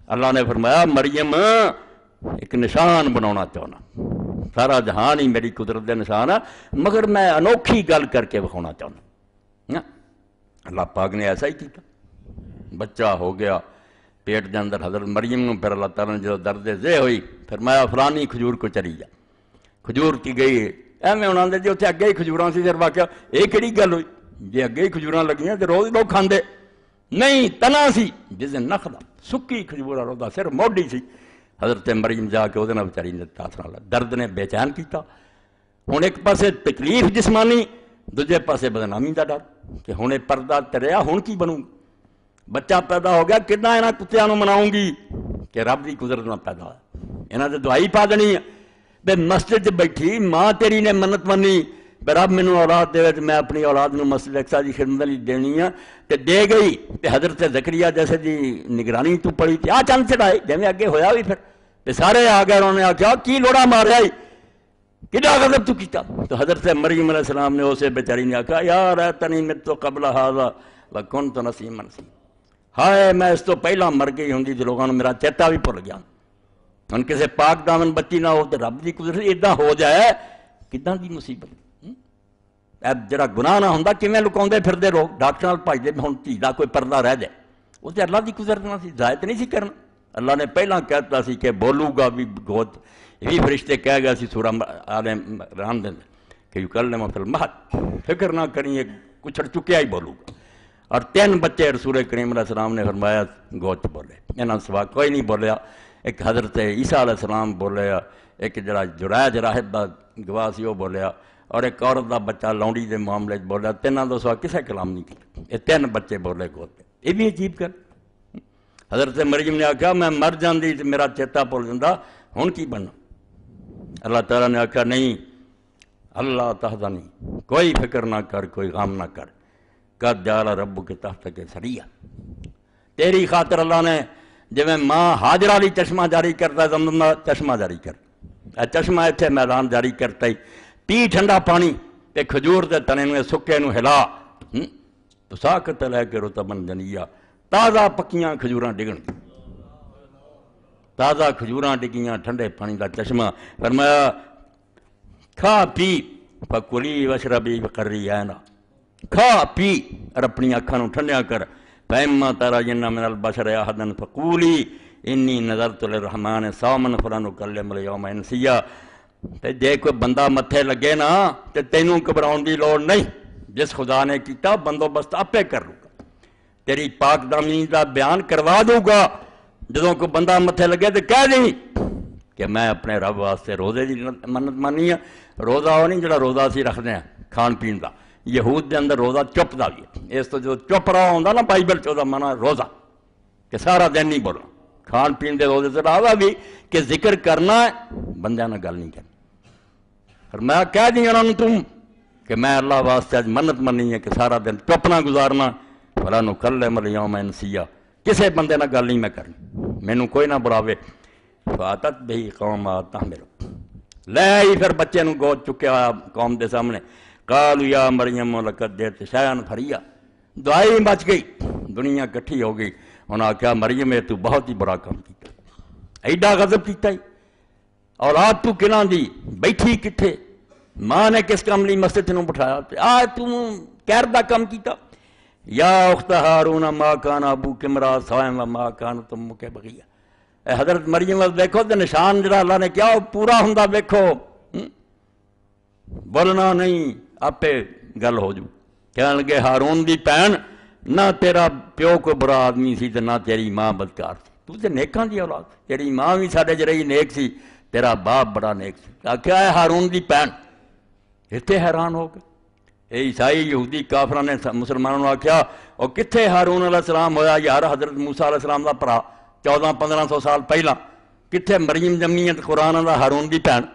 [SPEAKER 1] اللہ نے فرمایا مریم ایک نشان بنانا چاہنا، سارا جہان ہی میری قدرت دے نشان ہے، مگر میں انوکھی گل کر کے بکھانا چاہنا. اللہ پاک نے ایسا ہی کیا. بچہ ہو گیا پیٹ دے اندر حضرت مریم نے. پھر اللہ تعالیٰ نے جو درد ذہ ہوئی فرمایا فلانی کھجور کو چلی جا. کھجور کی گئی ایویں انہوں نے جی اتنے اگے ہی کھجوراں سی. پھر واقعہ یہ کہڑی گل ہوئی جی اگے ہی کھجوراں لگیاں تو روز لوگ کھاندے نہیں. تنا سی جس دن نخلا سکی کھجور اور صرف موڈی سی. حضرت مریم جا کے وہ بچاری نے تاثر درد نے بے چین کیتا. ہوں ایک پاسے تکلیف جسمانی، دوجے پاسے بدنامی کا ڈر کہ ہوں یہ پردہ تریا ہوں کی بنوں. بچہ پیدا ہو گیا کداں یہاں کتیاں مناؤں گی، کہ رب کی قدرت نہ پیدا ہوا انہاں تے دعائی پا دینی ہے بے مسجد بیٹھی ماں تیری نے منت منی بے رب مینوں اولاد دے تے میں اپنی اولاد نوں مسجد اقصی دی خدمت لئی دینی ہے تے دے گئی تے حضرت زکریا جیسے دی نگرانی تو پڑی تے آ چند چڑھائے جویں اگے ہویا بھی پھر تے سارے آ گئے انہوں نے آکھیا کی لوڑا ماریا کڈا غضب تو کیتا تو حضرت مریم علیہ السلام نے اسے بیچاری نے آکھا یا ریتنی مت قبل ھذا وکنت نسیما منسیا ہائے میں اس تو پہلا مر گئی ہوندی تے لوگاں نوں میرا چیتا بھی بھول گیا ہن کسے پاک دامن بچی نہ ہو تے رب دی قدرت اداں ہو جائے کداں دی مصیبت اب جڑا گناہ نہ ہوندا کیویں لکاوندے پھردے لوگ ڈاکٹر نال بھجدے ہن دھی دا کوئی پردہ رہ جائے وہ تے اللہ دی قدرت نہ سی ظاہر نہیں سی کرنا اللہ نے پہلا کہتا سی کہ بولوں گا بھی گود یہ بھی فرشتے کہہ گیا سی سورہ آل عمران دے کہ یکلم فی المہد فکر نہ کریں یہ کچھ چکیا ہی بولوں گا اور 3 بچے رسول کریم علیہ السلام نے فرمایا گود بولے انہاں سوا کوئی نہیں بولیا ایک حضرت عیسیٰ علیہ السلام بولیا ایک جڑا جرائج راہب دا گواہ سی وہ بولیا اور ایک عورت دا بچہ لونڈی دے معاملے بولیا تیناں دو سوا کسے کلام نہیں کیا یہ 3 بچے بولے گود پہ یہ بھی عجیب گل حضرت مریم نے آکھا میں مر جاندی تے میرا چیتا بھول جاندا ہن کی بننا اللہ تعالیٰ نے آکھا نہیں اللہ تحزن کوئی فکر نہ کر کوئی غم نہ کر قد جعل ربک تحتک سریا تیری خاطر اللہ نے جویں ماں ہاجرہ علی چشمہ جاری کرتا زمزم دا چشمہ جاری کر چشمہ اتنے میدان جاری کرتا ہی پی ٹھنڈا پانی تے کھجور دے تنے نوں سکے نوں ہلا تو ساکت لے کے رطبن جنیا تازہ پکیاں کھجوراں ڈگن تازہ کھجوراں ڈگیاں ٹھنڈے پانی دا چشمہ فرمایا کھا پی فکلی وشربی وقرری عینا کھا پی اور اپنی اکھاں نوں ٹھنڈیاں کر فإما ترین من البشر احدا فقولی انی نذرت للرحمن صوما فلن اکلم اليوم انسیا تے جے کوئی بندہ متھے لگے نا تے تینوں گھبراؤن دی لوڑ نہیں جس خدا نے کیتا بندوبست آپے کر لوں گا تیری پاک دامنی دا بیان کروا دوں گا جدوں کوئی بندہ متھے لگے تو کہہ دیں کہ میں اپنے رب واسطے روزے دی منت مانی ہے روزہ وہ نہیں جڑا روزہ اسی رکھتے ہیں کھان پین دا یہود دے اندر روزہ چپ دا بھی ہے اس تو جو چپ رہا ہوندا نا بائبل چ مانا روزہ کہ سارا دن نہیں بولنا کھان پین دے روزے سے راوا بھی کہ ذکر کرنا ہے بندیاں نال گل نہیں کرنی اور میں کہہ دیں انہوں نے تم کہ میں اللہ واسطے آج منت منی ہے کہ سارا دن چپ نہ گزارنا فلا نکلم اليوم انسیا کسے بندے نہ گل نہیں میں کرنی مینوں کوئی نہ بلاوے فاتت بہی قوم تحمل لے آئی پھر بچے نوں گود چکیا قوم دے سامنے قالوا یا مریم لقد جئت شیئا فریا دعائی بچ گئی دنیا کٹھی ہو گئی انہوں نے کہا مریم تو بہت ہی بڑا کام کیتا ایڈا غضب کیتا ہی اولاد تو کناں دی بیٹھی کتھے ماں نے کس کام لی مسجد نوں بٹھایا آ تم کہر دا کام کیتا یا اخت ہارون ما کان ابوک امرا سوء وما کانت امک بغیا اے حضرت مریم دیکھو تے نشان جڑا اللہ نے کیا وہ پورا ہوندا ویکھو بولنا نہیں آپے گل ہو جو کہنے لگے ہارون دی بھین نہ تیرا پیو کو برا آدمی سی تے نہ تیری ماں بدکار سی تو تے نیکاں دی اولاد تیری ماں بھی ساڈے جرئی نیک سی تیرا باپ بڑا نیک سی آکھیا ہے ہارون دی بھین اتنے حیران ہو گئے اے عیسائی یہودی کافراں نے مسلمانوں نے آکھیا او کتھے ہارون علیہ السلام ہویا یار حضرت موسیٰ علیہ السلام دا پرا 1400-1500 سال پہلا کتھے مریم جمی ہے قرآن دا ہارون دی بھین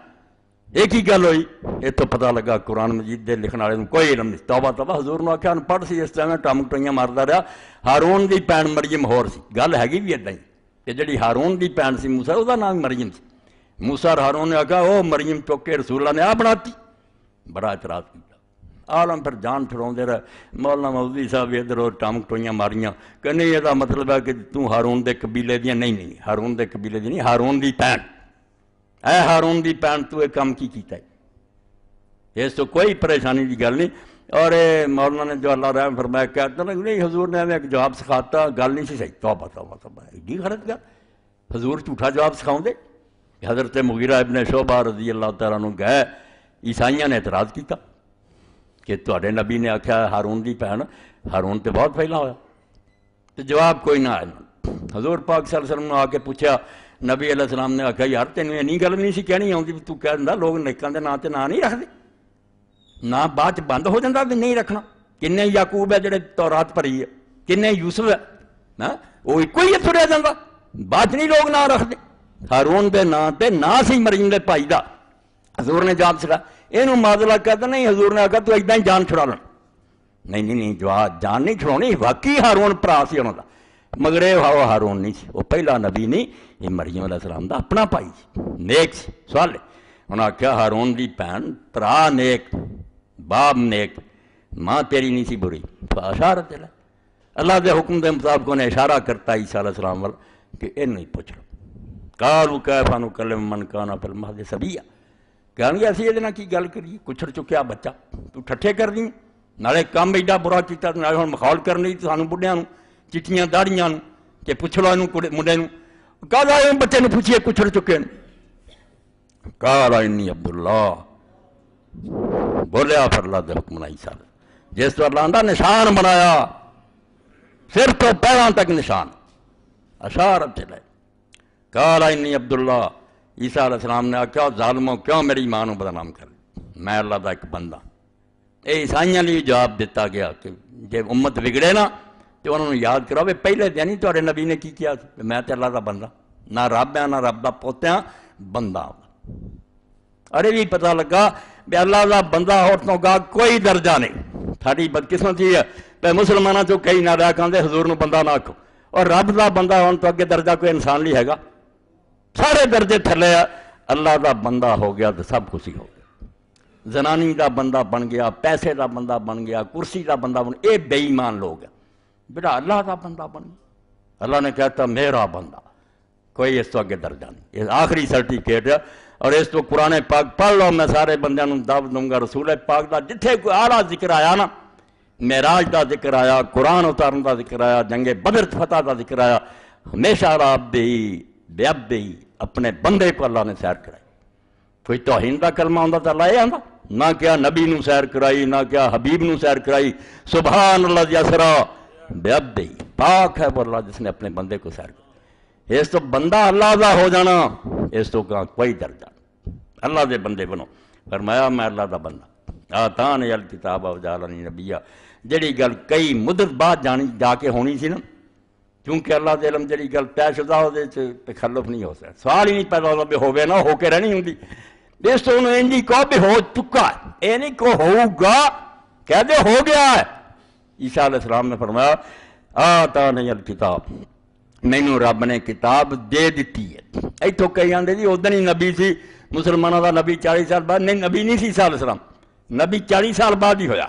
[SPEAKER 1] ایک ہی گل ہوئی یہ تو پتہ لگا قرآن مجید دے لکھن والے کوئی علم نہیں توبہ توبہ حضور نے آکھیا پڑھ سی اس طرح ٹام ٹوئیاں ماردا رہا ہارون دی بھین مریم ہور سی گل ہے بھی ادا ہی کہ جڑی ہارون دی بھین سی موسیٰ وہ نام مریم سی موسیٰ اور ہارون نے آکھا او مریم چک کے رسول اللہ نے بناتی بڑا اعتراض کیا عالم پھر جان چھڑاؤندے رہے مولانا مودودی صاحب ادھر اور ٹام ٹوئیاں ماریاں کہ نہیں یہ مطلب ہے کہ تو ہارون دے قبیلے دیاں نہیں ہارون دے قبیلے دی نہیں ہارون دی بھین اے ہارون دی بھین تو یہ کام کی کیتا ہے اس تو کوئی پریشانی دی گل نہیں اور مولانا نے جو اللہ رحم فرمایا کہتا نہیں حضور نے ہمیں ایک جواب سکھاتا گل نہیں سی صحیح توبہ توبہ توبہ ایڈی غلط گل حضور جھوٹا جواب سکھاؤں دے حضرت مغیرہ ابن شعبہ رضی اللہ تعالیٰ عنہ گئے عیسائیاں نے اعتراض کیتا کہ تواڈے نبی نے آکھیا ہارون دی بھین ہارون تے بہت پہلا ہویا تو جواب کوئی نہ آیا حضور پاک صلی اللہ علیہ وسلم نے آ کے پوچھا نبی علیہ السلام نے آکھیا یار تینوں اینی گل نہیں سی کہنی آؤندی تو کہہ دیندا لوگ نیکاں دے ناں تے ناں نہیں رکھدے ناں بعد بند ہو جاندا بھی نہیں رکھنا کنے یعقوب ہے جڑے تورات پڑھی ہے کنے یوسف ہے وہ ایک ہی تریا جاندا باطنی لوگ نہ رکھ دے ہارون دے نام تے نہ سی مریم دے بھائی دا حضور نے جان چھڑا یہ معذلہ کہتا نہیں حضور نے آخر تو ادھا ہی جان چھڑا لینا نہیں جان نہیں چھڑونی واقعی ہارون برا سی انہوں دا مگر یہ ہارون نہیں سی وہ پہلا نبی نہیں یہ مریم علیہ السلام دا اپنا بھائی سی نیک سی سوال ہے انہوں نے آخیا ہارون دی بہن برا نیک باپ نیک ماں تیری نہیں سی بری اشارت ہے اللہ دے حکم دے مطابق انہیں اشارہ کرتا عیسیٰ علیہ السلام وال کہ یہ نہیں پوچھ لو قالوا کیف نکلم من کان فی المہد صبیا کہنے گے اسی یہ کی گل کریے کچھڑ چکیا بچہ تو ٹھٹھے کر دیں نالے کام ایڈا برا کیتا نالے ہن مخول کرنی سانو بڑھیاں چٹیاں داڑیاں کہ پوچھ لو یہ منڈے کہا بچے نے پوچھیے کچھڑ چکے قال انی عبداللہ بولیا پھر اللہ دے حکم نہ عیسیٰ جس تو اللہ نے نشان بنایا سر تو پیروں تک نشان اشارت چلے قال انی عبداللہ عیسیٰ علیہ السلام نے آخیا ظالموں کیوں میری ماں نوں بدنام کر میں اللہ دا ایک بندہ یہ عیسائیاں لیے جواب دیتا گیا کہ جب امت بگڑے نا تو انہوں نے یاد کرو پہلے دن ہی تھوڑے نبی نے کی کیا میں تو اللہ دا بندہ نہ رب ہے نہ رب دا پوتیاں بندہ ارے بھی پتہ لگا بھی اللہ دا بندہ عورتوں کا کوئی درجہ نہیں تھوڑی بدقسمتی ہے پہ مسلمانوں چو کئی نہ رہا کہتے حضور نو بندہ نہ آکھو اور رب دا بندہ ہونے تو اگے درجہ کوئی انسان لی ہے گا سارے درجے تھلے اللہ دا بندہ ہو گیا تو سب کچھ ہی ہو گیا زنانی دا بندہ بن گیا پیسے دا بندہ بن گیا کرسی دا بندہ بن گیا یہ بے ایمان لوگ ہیں بیٹا اللہ دا بندہ بن گیا اللہ نے کہتا میرا بندہ کوئی اس تو اگے درجہ نہیں یہ آخری سرٹیفکیٹ ہے اور اس تو قرآن پاک پڑھ لو میں سارے بندیاں نوں دعوت دوں گا رسول پاک دا جتھے کوئی اعلیٰ ذکر آیا نا معراج دا ذکر آیا قرآن اتارن دا ذکر آیا جنگ بدر فتح دا ذکر آیا ہمیشہ رب دی بے اب دی اپنے بندے کو اللہ نے سیر کرائی کوئی توہین دا کلمہ ہوندا تو اللہ یہ آندا نہ کیا نبی نو سیر کرائی نہ کیا حبیب نو سیر کرائی سبحان اللہ جی اسرا بے اب دی پاک ہے وہ اللہ جس نے اپنے بندے کو سیر کرائی اس تو بندہ اللہ دا ہو جانا اس تو کوئی درجہ اللہ دے بندے بنو فرمایا میں اللہ دا بندہ آتانی الکتاب وجعلنی نبیا جڑی گل کئی مدت بعد جا کے ہونی سی نا کیونکہ اللہ دے علم جڑی گل طے شدہ ہو دے تخلف نہیں ہو سکتا سوال ہی نہیں پیدا ہوتا بھی ہوگے نہ ہو کے رہنی ہوں اس تو انہوں نے کہا بھی ہو چکا ہے یہ نہیں کہ ہوگا کہہ دے ہو گیا ہے عیسیٰ علیہ السلام نے فرمایا آتانی الکتاب مینوں رب نے کتاب دے دیتی ہے ایتھوں کئی آندے جی ادھر ہی نبی سی مسلمانوں کا نبی 40 سال بعد نہیں نبی نہیں سی عیسیٰ علیہ السلام نبی 40 سال بعد ہی ہویا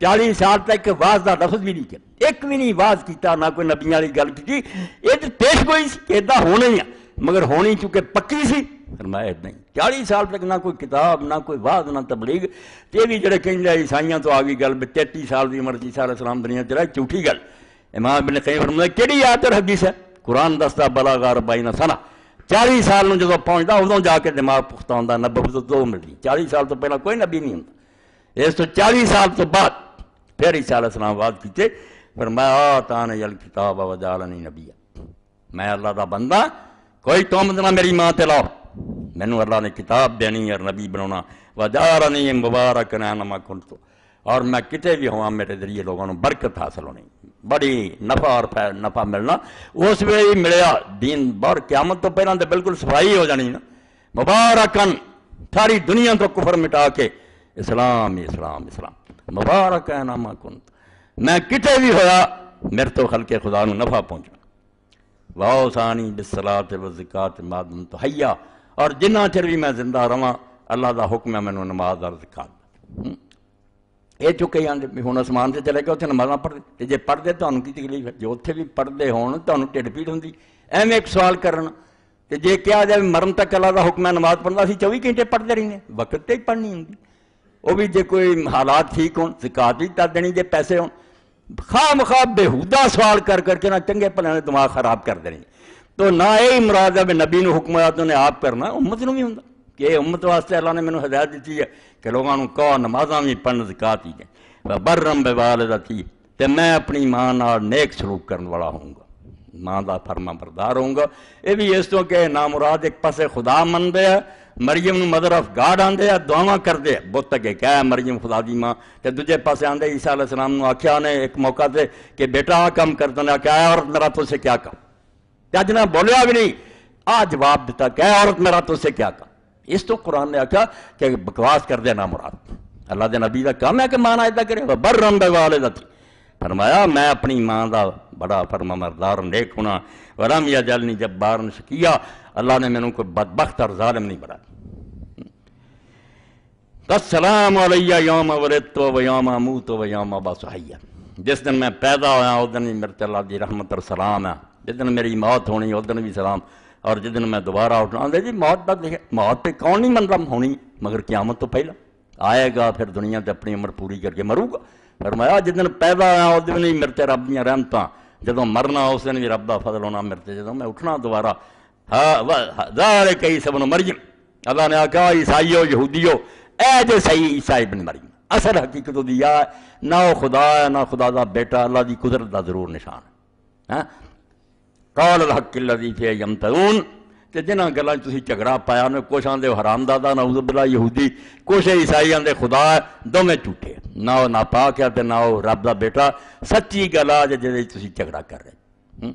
[SPEAKER 1] 40 سال تک واز دا لفظ بھی نہیں کیا ایک بھی نہیں واز کیتا نہ کوئی نبیاں والی گل کی یہ تو پیش گوئی سی کہ ادھا ہونا ہی ہے مگر ہونی چونکہ پکی سی فرمایا ادھا ہی 40 سال تک نہ کوئی کتاب نہ کوئی واز نہ تبلیغ یہ بھی جڑے کہیں جائے عیسائیاں تو آگئی گل 33 سال دی عمر عیسیٰ علیہ السلام دنیا چلا جھوٹھی گل امام ابن قیم فرمایا کیڑی آیت اور حدیث ہے قرآن دستا بلغ 40 سنہ 40 سال نو جدو پہنچتا ادوں جا کے دماغ پختہ ہوتا نبوت تو دو ملتی 40 سال تو پہلا کوئی نبی نہیں ہوتا اس تو 40 سال تو بعد پھر عیسیٰ علیہ السلام بات کیتے فرمایا آتانی الکتاب وجعلنی نبیا میں اللہ دا بندہ کوئی تہمت نہ میری ماں تے لاؤ مینوں اللہ نے کتاب دینی اور نبی بنانا وجعلنی مبارکا اینما کنت اور میں کتے بھی ہوا میرے ذریعے لوگوں کو برکت حاصل ہونی بڑی نفع اور نفع ملنا اس ویلے ہی ملیا دین بار قیامت تو پہلے تو بالکل صفائی ہو جانی نا مبارکن ساری دنیا تو کفر مٹا کے اسلام اسلام اسلام مبارک ہے نامہ کنت میں کتے بھی ہویا میرے تو خلق خدا نو نفع پہنچا واؤسانی بالصلاۃ والزکات ما دمت حیا اور جنہ چر بھی میں زندہ رہاں اللہ دا حکم ہے مینوں نماز اور زکات یہ چکے آدھے ہوں آسمان سے چلے گئے اتنے نمازاں پڑھتے جی پڑھتے تمہیں کی تکلیف ہے جو اتنے بھی پڑھتے ہون تمہیں ٹھڈ پیڑ ہوں ایویں ایک سوال کرنا کہ جی کیا جائے مرن تک اللہ دا حکم ہے نماز پڑھنا اسی 24 گھنٹے پڑھتے رہنے وقت تے ہی پڑھنی ہوں وہ بھی جے کوئی حالات ٹھیک ہون زکات بھی کر دینی جے پیسے ہون خواہ مخواہ بےہودہ سوال کر کے نہ چنگے بھلے نے دماغ خراب کر دینی تو نہ یہی مراد ہے بھی نبی نو حکم آیا تو انہیں آپ کرنا امت نو بھی ہوں کہ امت واسطے اللہ نے مینوں ہدایت دیتی ہے کہ لوگوں کو کہو نمازاں بھی پڑھن زکات ہی دیں برم بوالدتی تے میں اپنی ماں نال نیک سلوک کرنے والا ہوں گا ماں دا فرما بردار ہوں گا یہ بھی اس تو کہ نامراد ایک پاسے خدا مندے ہے مریم نو مدر آف گاڈ آندے ہیں دعاواں کردے بت اگے کہہ ہے مریم خدا دی ماں تے دوجے پاسے آندے عیسیٰ علیہ السلام نو آکھیا نے ایک موقع تے کہ بیٹا آ کام کرتا نے آکھیا اور میرا تو سے کیا کام اج نہ بولیا بھی نہیں، آ جواب دیتا کہ اے عورت میرا تو سے کیا کہا۔ اس تو قرآن نے آخیا کہ بکواس کر دے نا مراد، اللہ دے نبی کا کام ہے کہ ماں ایدا کرے، برم بوالدتی، فرمایا میں اپنی ماں دا بڑا فرما مردار نیک ہونا، ولم یجعلنی جبارا شقیا، اللہ نے مینوں کوئی بدبخت اور ظالم نہیں بنایا۔ السلام علیہ یوم ولدت و یوم اموت و یوم ابعث حیا، جس دن میں پیدا ہویا اس دن میرے تے اللہ دی رحمت اور سلام ہے، جس دن میری موت ہونی اس دن بھی سلام، اور جس دن میں دوبارہ اٹھنا آندے جی موت تک لکھے، موت پہ کون نہیں منظم ہونی مگر قیامت تو پہلا آئے گا، پھر دنیا تے اپنی عمر پوری کر کے مروں گا۔ فرمایا جس دن پیدا ہویا اس دن بھی میرے تے رب دیاں رحمتاں، جدوں مرنا اس دن بھی رب دا فضل ہونا میرے تے، جدوں میں اٹھنا دوبارہ ذالک عیسی ابن مریم، اللہ نے آکھا عیسائیو یہودیو اے جو صحیح عیسی ابن مریم، اصل حقیقت دی ہے نہ وہ خدا ہے نہ خدا دا بیٹا، اللہ دی قدرت دا ضرور نشان ہے۔ قال الحق الذی فیہ یمترون، کہ جنہاں گلاں تسی جھگڑا پایا نے، کچھ آندے حرام دادا نعوذ باللہ یہودی، کچھ عیسائی آندے خدا ہے، دوویں جھوٹے، نہ وہ ناپاک ہے تے نہ وہ رب دا بیٹا، سچی گل ہے جے تسی جھگڑا کر رہے۔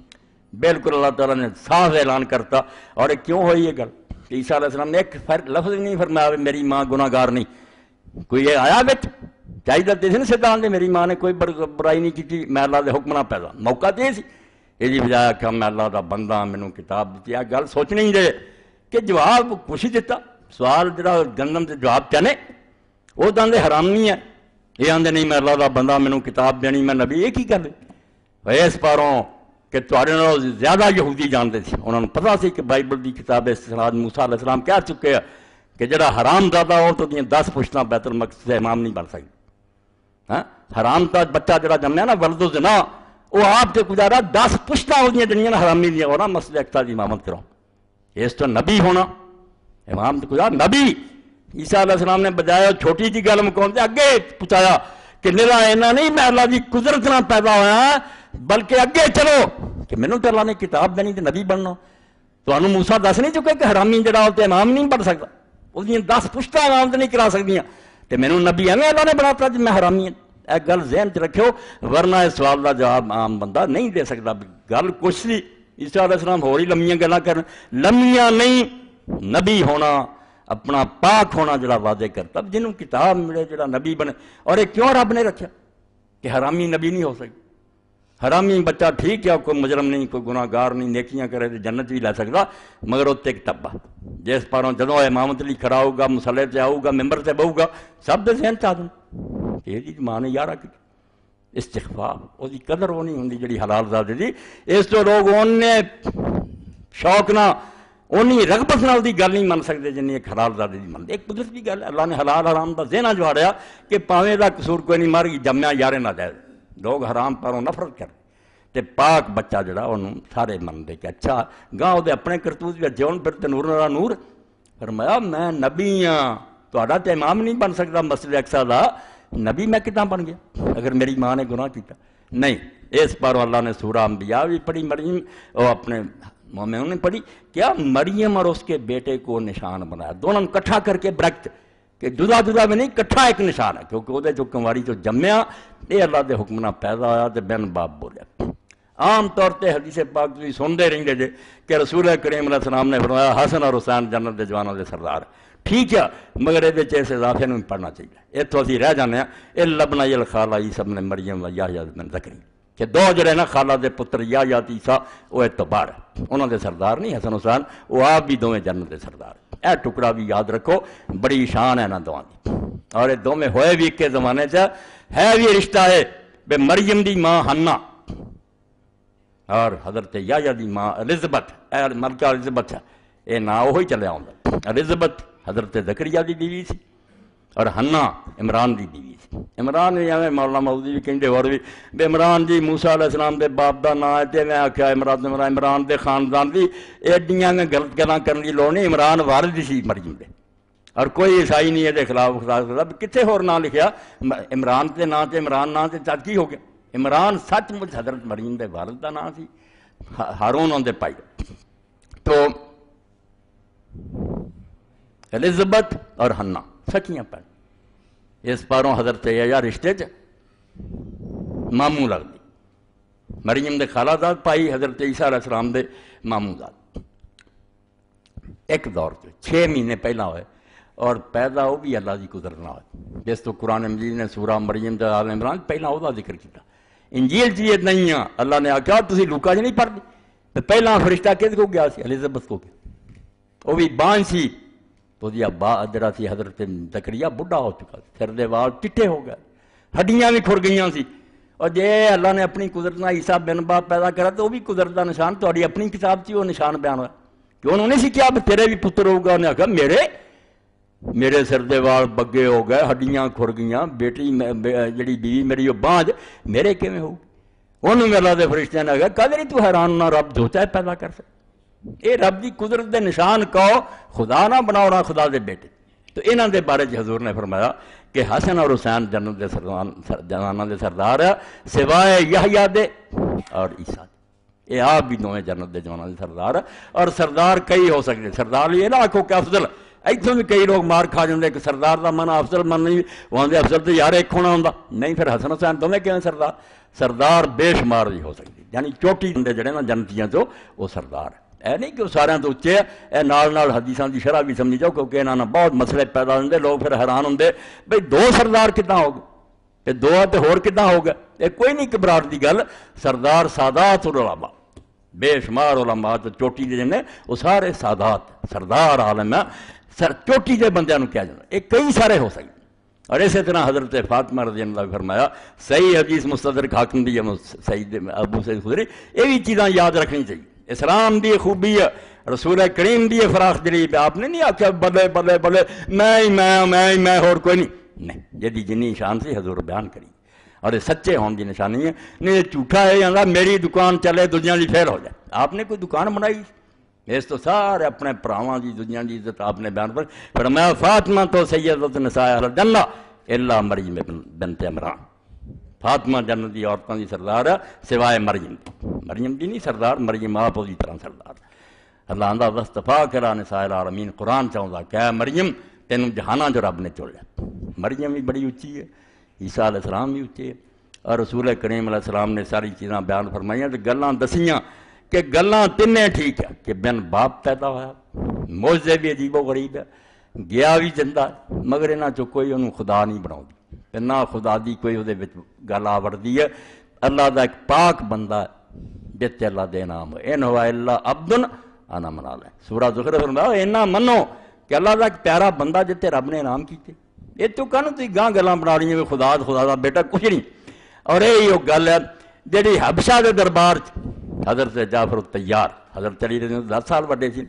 [SPEAKER 1] بالکل اللہ تعالیٰ نے صاف اعلان کرتا، اور کیوں ہوئی یہ گل؟ عیسیٰ علیہ السلام نے ایک لفظ نہیں فرمایا میری ماں گناہ گار نہیں، کوئی یہ آیا بچ چاہیے تے سی نا سیدان دے میری ماں نے کوئی برائی نہیں کی، میں اللہ دے حکم نہ پیدا، موقع تے سی یہ جی بجایا کہ میں اللہ دا بندہ، مینوں کتاب دیتی ہے، گل سوچنی ہی دے کہ جواب کچھ ہی دیتا، سوال جڑا گندم سے جواب چاہنے وہ تو آدھے حرامی ہے، یہ آدھے نہیں میں اللہ دا بندہ، مینوں کتاب دینی، میں نبی، یہ کی گل ہے؟ اس پاروں کہ تھوڑے نالوں زیادہ یہودی جانتے تھے، انہوں نے پتا سی کہ بائبل دی کتاب استناد موسیٰ علیہ السلام کہہ چکے ہیں کہ جڑا حرام زادہ ہو تو 10 پشتاں بیت المقدس سے امام نہیں بن سکتے۔ حرام کا بچہ جڑا جمیا نا ولد الزنا، وہ آپ کے گزارا 10 پشتاں ہو دنیا حرامی دیا ہونا، مسجد اقصی دی امامت کراؤ، اس تو نبی ہونا امام تو گزار نبی۔ عیسیٰ علیہ السلام نے بجائے چھوٹی جی گل مکون دے اگے پہنچایا کہ نرا اینا نہیں میں اللہ دی قدرت نہ پیدا ہویا، بلکہ اگے چلو کہ مینوں تے اللہ نے کتاب دینی تے نبی بننا، تو انہوں موسیٰ دس نہیں چکے کہ حرامی جڑا ہوتے امام نہیں بن سکتا، اس دیں 10 پشتاں امام تے نہیں کرا سکدیاں، تے مینوں نبی ایویں اللہ نے بناتا جی میں حرامی ہوں۔ اے گل ذہن چ رکھو، ورنہ اس سوال کا جواب عام بندہ نہیں دے سکتا۔ گل کچھ سی، عیسیٰ علیہ السلام ہوری لمیاں گلاں کرن، لمیاں نہیں، نبی ہونا، اپنا پاک ہونا جڑا واضح کرتا، جنہوں کتاب ملے جڑا نبی بنے۔ اور یہ کیوں رب نے رکھا کہ حرامی نبی نہیں ہو سکتا؟ حرامی بچہ ٹھیک ہے، کوئی مجرم نہیں، کوئی گناہ گار نہیں، نیکیاں کرے تو جنت بھی لے سکتا، مگر اتنے ایک ٹبا جس پاروں جدوں امامت لیے کھڑا ہوگا، مسلے سے آؤ گا، ممبر سے بہو گا، سب دے ذہن چاہ دیں یہ جی ماں نے یارہ کی استغفار، وہ دی قدر وہ نہیں ہوندی جڑی حلال زادے دی۔ اس تو لوگ انہیں شوق نہ، انہیں رغبت نال دی گل نہیں من سکتے جنہیں ایک حلال زادے دی من دے۔ ایک قدرت کی گل ہے، اللہ نے حلال حرام دا ذہن جواڑیا کہ پاویں دا قصور کوئی نہیں، مر گئی جمیا یارے نہ جائے، لوگ حرام پروں نفرت کر تے پاک بچہ جڑا انہوں سارے من دے کہ اچھا گاں وہ اپنے کرتوت بھی اچھے ہون، پھر تے نور نرا نور۔ فرمایا میں نبی ہاں، تہاڈا تے امام نہیں بن سکتا مسجد اقصی دا، نبی میں کتنا بن گیا اگر میری ماں نے گناہ کیتا؟ نہیں۔ اس پر اللہ نے سورہ انبیاء بھی پڑھی، مریم اور اپنے مومنوں نے پڑھی، کیا مریم اور اس کے بیٹے کو نشان بنایا، دونوں کٹھا کر کے برکت کہ جدا جدا میں نہیں، کٹھا ایک نشان ہے، کیونکہ وہ جو کنواری جو جمیا یہ اللہ دے حکم نہ پیدا ہویا تے بن باپ بولیا۔ عام طور تے حدیث پاک تسی سنتے رہندے جے کہ رسول کریم علیہ السلام نے فرمایا حسن اور حسین جنت دے جوانوں دے سردار، ٹھیک ہے، مگر یہ اس اضافے میں پڑھنا چاہیے، اتوں اسی رہ جانے ہیں الا ابن الخالہ عیسیٰ ابن مریم و یحییٰ ابن زکریا، کہ دو جڑے نا خالہ دے پتر یحییٰ تے عیسیٰ وہ اعتبار ہے، انہوں دے سردار نہیں حسن حسین، وہ آپ بھی دوویں جنت دے سردار۔ اے ٹکڑا بھی یاد رکھو، بڑی شان ہے نا دواں دی، اور یہ دوویں ہوئے بھی ایک زمانے سے ہے بھی رشتہ ہے بے مریم دی ماں حنا اور حضرت یحییٰ دی ماں الزبتھ، اے ملکہ الزبتھ ہے، یہ نا وہی چلے آؤں الزبتھ حضرت زکریا دی بیوی سی اور حنا عمران دی بیوی سی۔ عمران بھی ایویں مولانا مودودی بھی کہندے اور بھی بے عمران جی موسیٰ علیہ السلام دے باپ دا نام ہے تے میں آکھیا عمران دے خاندان دی ایڈیاں غلط گلاں کرن دی لوڑ نہیں، عمران والد سی مریم دے، اور کوئی عیسائی نہیں یہ خلاف خلاف کتنے ہور نام لکھیا، عمران تے نام تے عمران نام تے چاچی ہو گیا، عمران سچ مچ حضرت مریم دے والد دا نام سی، ہارون ان دے پائی۔ تو الزبتھ اور حنا سکیاں پڑھ، اس پاروں حضرت یحییٰ رشتے چ ماموں لگتی، مریم دے خالہ پائی حضرت عیسیٰ علیہ السلام دے ماموں داد ایک دور سے 6 مہینے پہلا ہوئے اور پیدا وہ بھی اللہ کی قدرت نہ ہوئے. جس تو قرآن مجید نے سورہ مریم دے آل عمران پہلا وہ ذکر کیا. انجیل چ یہ نہیں ہے. اللہ نے آخیا تسی لوکا چ نہیں پڑھتے تو پہلا فرشتہ کس کو گیا سی؟ الزبتھ کو گیا. وہ بھی بانج سی تو ابا جڑا سی حضرت زکریا بڑھا ہو چکا، سر دے وال چٹے ہو گئے، ہڈیاں بھی کھر گئیاں سی. اور جے اللہ نے اپنی قدرت نال عیسیٰ بن باپ پیدا کرا تو وہ بھی قدرت کا نشان تہاڈی اپنی کتاب سے وہ نشان بیان ہوا کہ انہوں نے سی کیا تیرے بھی پتر ہوگا. انہیں آخیا میرے سر دے وال بگے ہو گئے، ہڈیاں کھر گئیاں، بیٹی جڑی بیوی میری وہ بانج میرے کیویں ہوگی؟ انہوں نے اللہ دے فرشتے نے آخیا کدے تو حیران نہ رب دھوتا ہے پیدا کر سکتا. یہ رب کی قدرت دے نشان کہو، خدا نہ بناؤ خدا دے بیٹے. تو انہاں دے بارے حضور نے فرمایا کہ حسن اور حسین جنت دے جناناں دے سردار ہے سوائے یحییٰ دے اور عیسیٰ دے. یہ آپ بھی دونوں جنت دے جناناں دے سردار ہے. اور سردار کئی ہو سکتے، سردار یہ نہ آکھو کہ افضل. ایتھوں بھی کئی لوگ مار کھا جاندے کہ سردار دا من افضل من نہیں، وہاں دے افضل تو یار ایک ہونا ہوندا نہیں. پھر حسن حسین دونوں کیوں سردار بے شمار بھی ہو سکتی. یعنی چوٹی دے جڑے نا جنتیاں تو وہ سردار ہے. اے نہیں کہ وہ سارے تو اچے ہے. اے نال حدیثاں دی شرح بھی سمجھی جاؤ کیونکہ انہاں بہت مسئلے پیدا ہوندے. لوگ پھر حیران ہوندے بھئی 2 سردار کتنا ہو گئے تے 2 تے ہور کتنا ہو گئے. یہ کوئی نہیں گھبراہٹ دی گل. سردار سادات العلماء بے شمار علماء تے چوٹی دے جنے وہ سارے سادات سردار عالم ہے. چوٹی دے بندیاں نوں کیا جانا یہ کئی سارے ہو سکتے. اور اسی طرح حضرت فاطمہ رضی اللہ عنہ فرمایا صحیح حدیث مستدرک حاکم دی سعید ابو سعید خدری یہ بھی چیزاں یاد رکھنی چاہیے. اسلام دی خوبی ہے، رسول کریم دی فراخ دلی پہ آپ نے نہیں آخیا بلے بلے بلے میں اور کوئی نہیں. جدی جنی شان سے حضور بیان کری اور یہ سچے ہون دی نشانی ہے. نہیں یہ جھوٹا ہے یا میری دکان چلے دنیا دی فیل ہو جائے. آپ نے کوئی دکان بنائی اس تو سارے اپنے پراواں دی دنیا دی عزت آپ نے بیان پر فرمایا فاطمہ تو سیدۃ نساء الجنہ الا مریم بنت عمران. فاطمہ جنت دی عورتوں دی سردار ہے سوائے مریم دی نہیں سردار. مریم آپ اسی طرح سردار. اللہ آندا وصطفیٰ کرا نساء العالمین. قرآن چاہتا کہ مریم تینوں جہاناں جو رب نے چولیا. مریم بھی بڑی اچھی ہے، عیسیٰ علیہ السلام بھی اچھی ہے. اور رسول کریم علیہ السلام نے ساری چیزاں بیان فرمائیاں تو گلاں دسیاں کہ گلاں تینے ٹھیک ہے کہ بن باپ پیدا ہوا، معجزے بھی عجیب و غریب ہے، گیا بھی زندہ مگر انہاں چوں کوئی انہوں خدا نہیں بناؤندی تے نہ خدا دی کوئی دے وچ گل آوردی ہے. اللہ دا ایک پاک بندہ جتے اللہ دے نام ان ہوا الا عبد انا منال ہے. سورہ زخرف فرمایا اینا منو کہ اللہ دا ایک پیارا بندہ جتے رب نے انعام کیتے. یہ تو کہنا تھی گاں گلاں بنا رہی ہیں خدا دا بیٹا کچھ نہیں. اور یہی وہ گل ہے جیڑی حبشہ دے دربار حضرت جعفر الطیار حضرت علی رضی اللہ 10 سال وڈے سی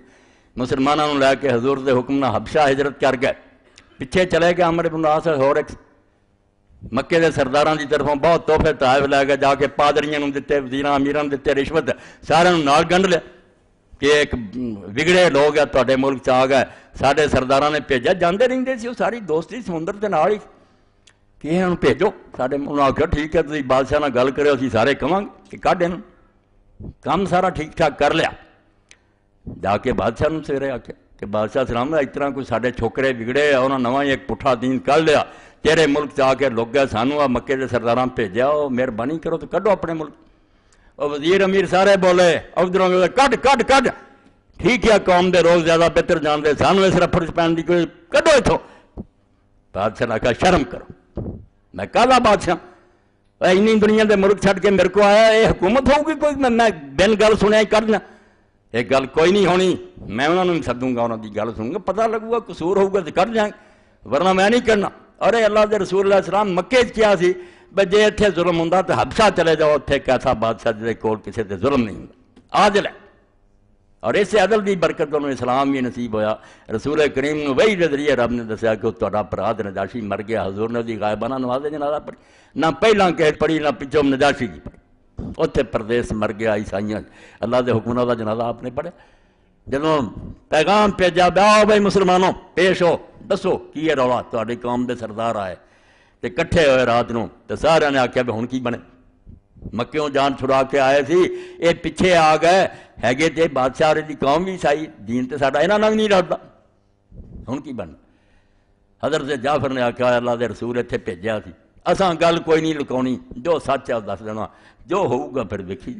[SPEAKER 1] مسلمانوں لے کے حضور دے حکم نہ حبشہ ہجرت کر گئے. پیچھے چلے گئے عمرو بن العاص اور ایک مکے دے سرداراں دی طرفوں بہت تحفے تحائف لے گئے جا کے پادریاں نوں دتے وزیراں امیراں نوں دتے رشوت سارے نوں نال گنڈ لیا کہ ایک بگڑے لوگ ہے تواڈے ملک چ آ گئے ساڈے سرداراں نے بھیجا جاندے رہندے سی وہ ساری دوستی سمندر دے نال ہی کہ انہوں بھیجو ساڈے انہوں آخیا ٹھیک ہے تسی بادشاہ نال گل کرو اسی سارے کہاں گے کہ کڈ انہوں کام سارا ٹھیک ٹھاک کر لیا. جا کے بادشاہ نوں سویرے آخیا کہ بادشاہ سلام اس طرح کوئی ساڈے چھوکرے بگڑے انہوں نواں ایک پٹھا دین کر لیا تیرے ملک چ آ کے لوگ گئے سانوں آ مکے دے سرداراں بھیجیا وہ مہربانی کرو تو کڈو اپنے ملک. اور وزیر امیر سارے بولے ادھروں کڈ کڈ کڈ ٹھیک ہے قوم دے روز زیادہ بہتر جانتے سانوں اس رفڑ چ پہن دی کوئی کڈو اتوں. بادشاہ نے آخیا شرم کرو میں کالا بادشاہ اینی دنیا دے ملک چھڈ کے میرے کو آیا یہ حکومت ہوگی کوئی میں بن گل سنیا ہی کرنا یہ گل کوئی نہیں ہونی میں انہوں نے سدوں گا انہوں کی گل سنوں گا پتہ لگوں گا قصور ہوگا تو کر جائیں ورنہ میں نہیں کرنا. اور اللہ دے رسول اللہ السلام مکے کیا سی بھائی جے اتنے ظلم ہوں تو حبشہ چلے جاؤ اتنے ایک ایسا بادشاہ جے کول کسی تے ظلم نہیں ہوں عادل ہے. اور اس عدل دی برکت انہوں اسلام بھی نصیب ہویا. رسول کریم نے وہی نظریے رب نے دسیا کہ تہاڈا بھرا نجاشی مر گیا حضور نے دی غائبانہ نماز جنازہ پڑھی نہ پہلاں کہ پڑھی نہ پچھوں نجاشی کی پڑھی اتنے پردیس مر گیا عیسائیاں اللہ دے حکم دا جنازہ آپ نے پڑھے. جدوں پیغام بھیجا بیاؤ بھائی مسلمانوں پیش ہو دسو کی ہے رولا تہاڈی قوم دے سردار آئے تے کٹھے ہوئے رات نوں تے سارے نے آخیا بھی ہن کی بنے مکیوں جان چھڑا کے آئے سی یہ پیچھے آ گئے ہے تے بادشاہ دی قوم بھی عیسائی دین تے ساڈا انہاں نال نہیں رلدا ہن کی بن. حضرت جعفر نے آخیا اللہ دے رسول اتنے بھیجا سی اساں گل کوئی نہیں لکاونی، جو سچ ہے وہ دس دینا، جو ہوگا پھر دیکھی۔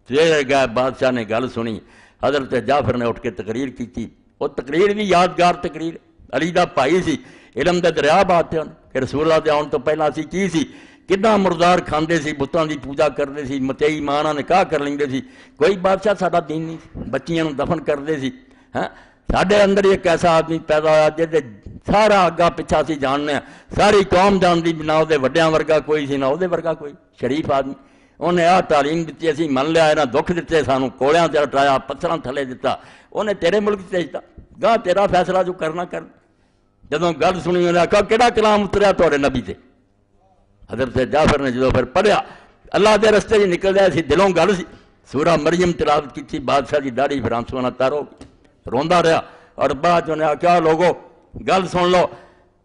[SPEAKER 1] سویرے گئے، بادشاہ نے گل سنی، حضرت جعفر نے اٹھ کے تقریر کی، وہ تقریر بھی یادگار تقریر، علی دا بھائی سی، علم دے دریا بات ہے کہ رسول اللہ دے آن تو پہلا اسی کی سی، کتنا مردار کھاندے سی، بتاں دی پوجا کرتے سی، متئی ماں نال نکاح کر لیندے سی، کوئی بادشاہ ساڈا دین نہیں سی، بچیاں نوں دفن کرتے سی۔ ہاں ساڈے اندر ایک ایسا آدمی پیدا ہوا جہدے سارا اگا پچھا سی جاننے، ساری قوم جانتی نہ وہ وڈیاں ورگا کوئی سی، نہ وہ ورگا کوئی، شریف آدمی، انہیں آ تعلیم دیتی، اسی من لیا، انہیں دکھ دیتے، سانوں کوڑیاں تے لٹایا، پتھراں تھلے دتا، انہیں تیرے ملک تے بھیجتا، گاہ تیرا فیصلہ جو کرنا کر۔ جدوں گل سنی انہیں آخیا کہڑا کلام اتریا تہاڈے نبی تے؟ حضرت جعفر نے جدوں پھر پڑھیا، اللہ دے رستے وچ نکل جائے سی، دلوں گل سی، سورہ مریم تلاوت کی، بادشاہ دی داڑھی پھر آنسواں نال تر ہو گئی، روندا رہا، اور بعد انہیں آخیا لوگو گل سن لو،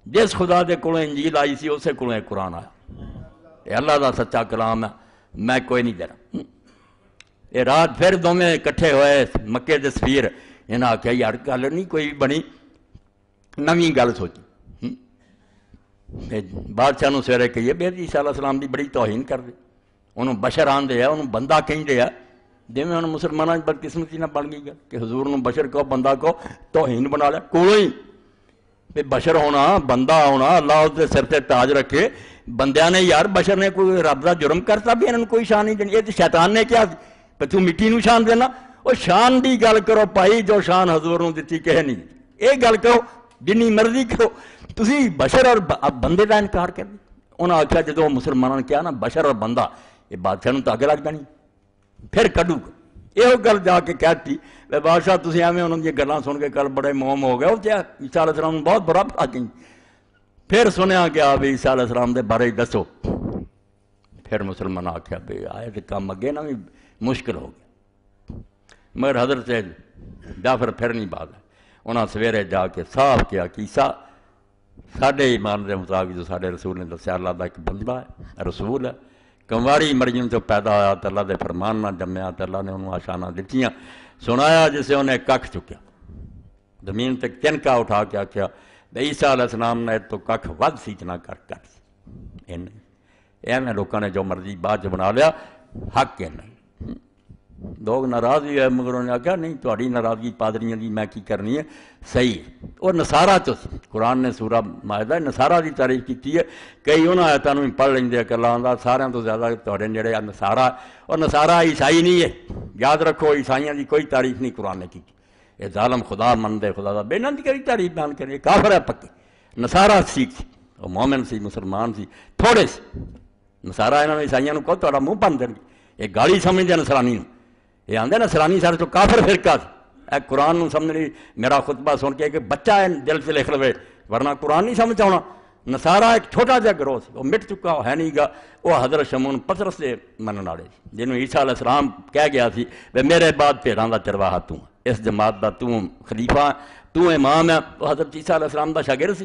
[SPEAKER 1] جس خدا دے کولوں انجیل آئی سی اسے کولوں قرآن آیا، یہ اللہ دا سچا کلام ہے، میں کوئی نہیں دینا۔ یہ رات پھر دونوں کٹھے ہوئے مکے دے سفیر، انہیں آخیا یار گل نہیں کوئی بنی، نویں گل سوچی۔ بادشاہ نوں سویرے کہیے بے عیسیٰ علیہ السلام دی بڑی توہین کر دے، انہوں بشر آندے ہیں، انہوں بندہ کہندے ہیں، جویں ہن مسلماناں دی بدقسمتی نہ بن گئی گل کہ حضور نوں بشر کہو، بندہ کہو، توہین بنا لیا کولوں ہی۔ بے بشر ہونا، بندہ ہونا، اللہ اس دے سر تے تاج رکھے، بندیاں نے یار بشر نے کوئی رب دا جرم کرتا بھی انہوں کوئی شان نہیں دینی، یہ تو شیطان نے کیا کہ تو مٹی نوں شان دینا، وہ شان دی گل کرو بھائی، جو شان حضور نوں دتی کہے نہیں، یہ گل کرو جنی مرضی کرو، تسی بشر اور بندے دا انکار کر دی۔ انہاں آخیا جدوں مسلمانوں نے کیا نا بشر اور بندہ، یہ بادشاہ نوں تو اگ لگ جانی، پھر کڈو یہ گل جا کے کہتی بادشاہ تسی ایویں انہوں دی گلاں سن کے کل بڑے موم ہو گئے، وہ عیسیٰ علیہ السلام بہت برا بھلا گئی۔ پھر سنیا گیا بھی عیسیٰ علیہ السلام دے بارے دسو، پھر مسلمان آخیا بھی آئے تو کام اگے نا بھی مشکل ہو گیا، مگر حضرت جعفر پھر نہیں بات ہے، انہاں سویرے جا کے صاف کیا کہ عیسیٰ ساڈے ایمان دے مطابق جو ساڈے رسول نے دسیا اللہ دا ایک بندہ ہے، رسول ہے، کنواری مریم جو پیدا ہوا تو اللہ دے فرمان نہ جمیا، تو اللہ نے انہوں آشانہ دتیاں، سنایا جسے انہیں ککھ چکیا، زمین تک تنکا اٹھا کے آخیا عیسیٰ علیہ السلام نے تو ککھ ود سیچنا کر کٹ سی، ایویں لوگوں نے جو مرضی بعد بنا لیا، حق ہے نہیں۔ لوگ ناراض بھی ہے مگر انہوں نے آخیا نہیں تہاڈی ناراضگی پادریاں دی میں کی کرنی ہے، صحیح ہے۔ اور نصارہ تو قرآن نے سورہ مائدہ نصارہ دی تعریف کی ہے، کئی انہوں آیتاں نوں پڑھ لیندے کہ اللہ آندا سارے تو زیادہ تہاڈے جڑے نصارہ، اور نصارہ عیسائی نہیں ہے، یاد رکھو عیسائیاں دی کوئی تعریف نہیں قرآن نے کی، یہ ظالم خدا مندے خدا دا بے نند کری تعریف بیان کرے، کافر ہے پکے۔ نصارہ سیکھ سی، وہ مومن سی، مسلمان سی، تھوڑے سی نصارہ انہوں نے عیسائیوں کو تہاڈا منہ بن دین گے، یہ گالی سمجھدے نصرانی نوں، یہ آندے نصرانی سارے تو کافر فرقہ سی، اے قرآن نوں سمجھ نہیں، میرا خطبہ سن کے کہ بچہ ہے دل سے لکھ لوے ورنہ قرآن نہیں سمجھ آنا۔ نصارہ ایک چھوٹا جا گروہ سی، وہ مٹ چکا وہ ہے نہیں گا، وہ حضرت شمعون پطرس سے منن والے سی، جنہوں عیسیٰ علیہ السلام کہہ گیا سی کہ میرے بعد بھیڑاں دا چرواہا تو اس جماعت دا تو خلیفہ تو امام ہے، وہ حضرت عیسیٰ علیہ السلام دا شاگرد سی،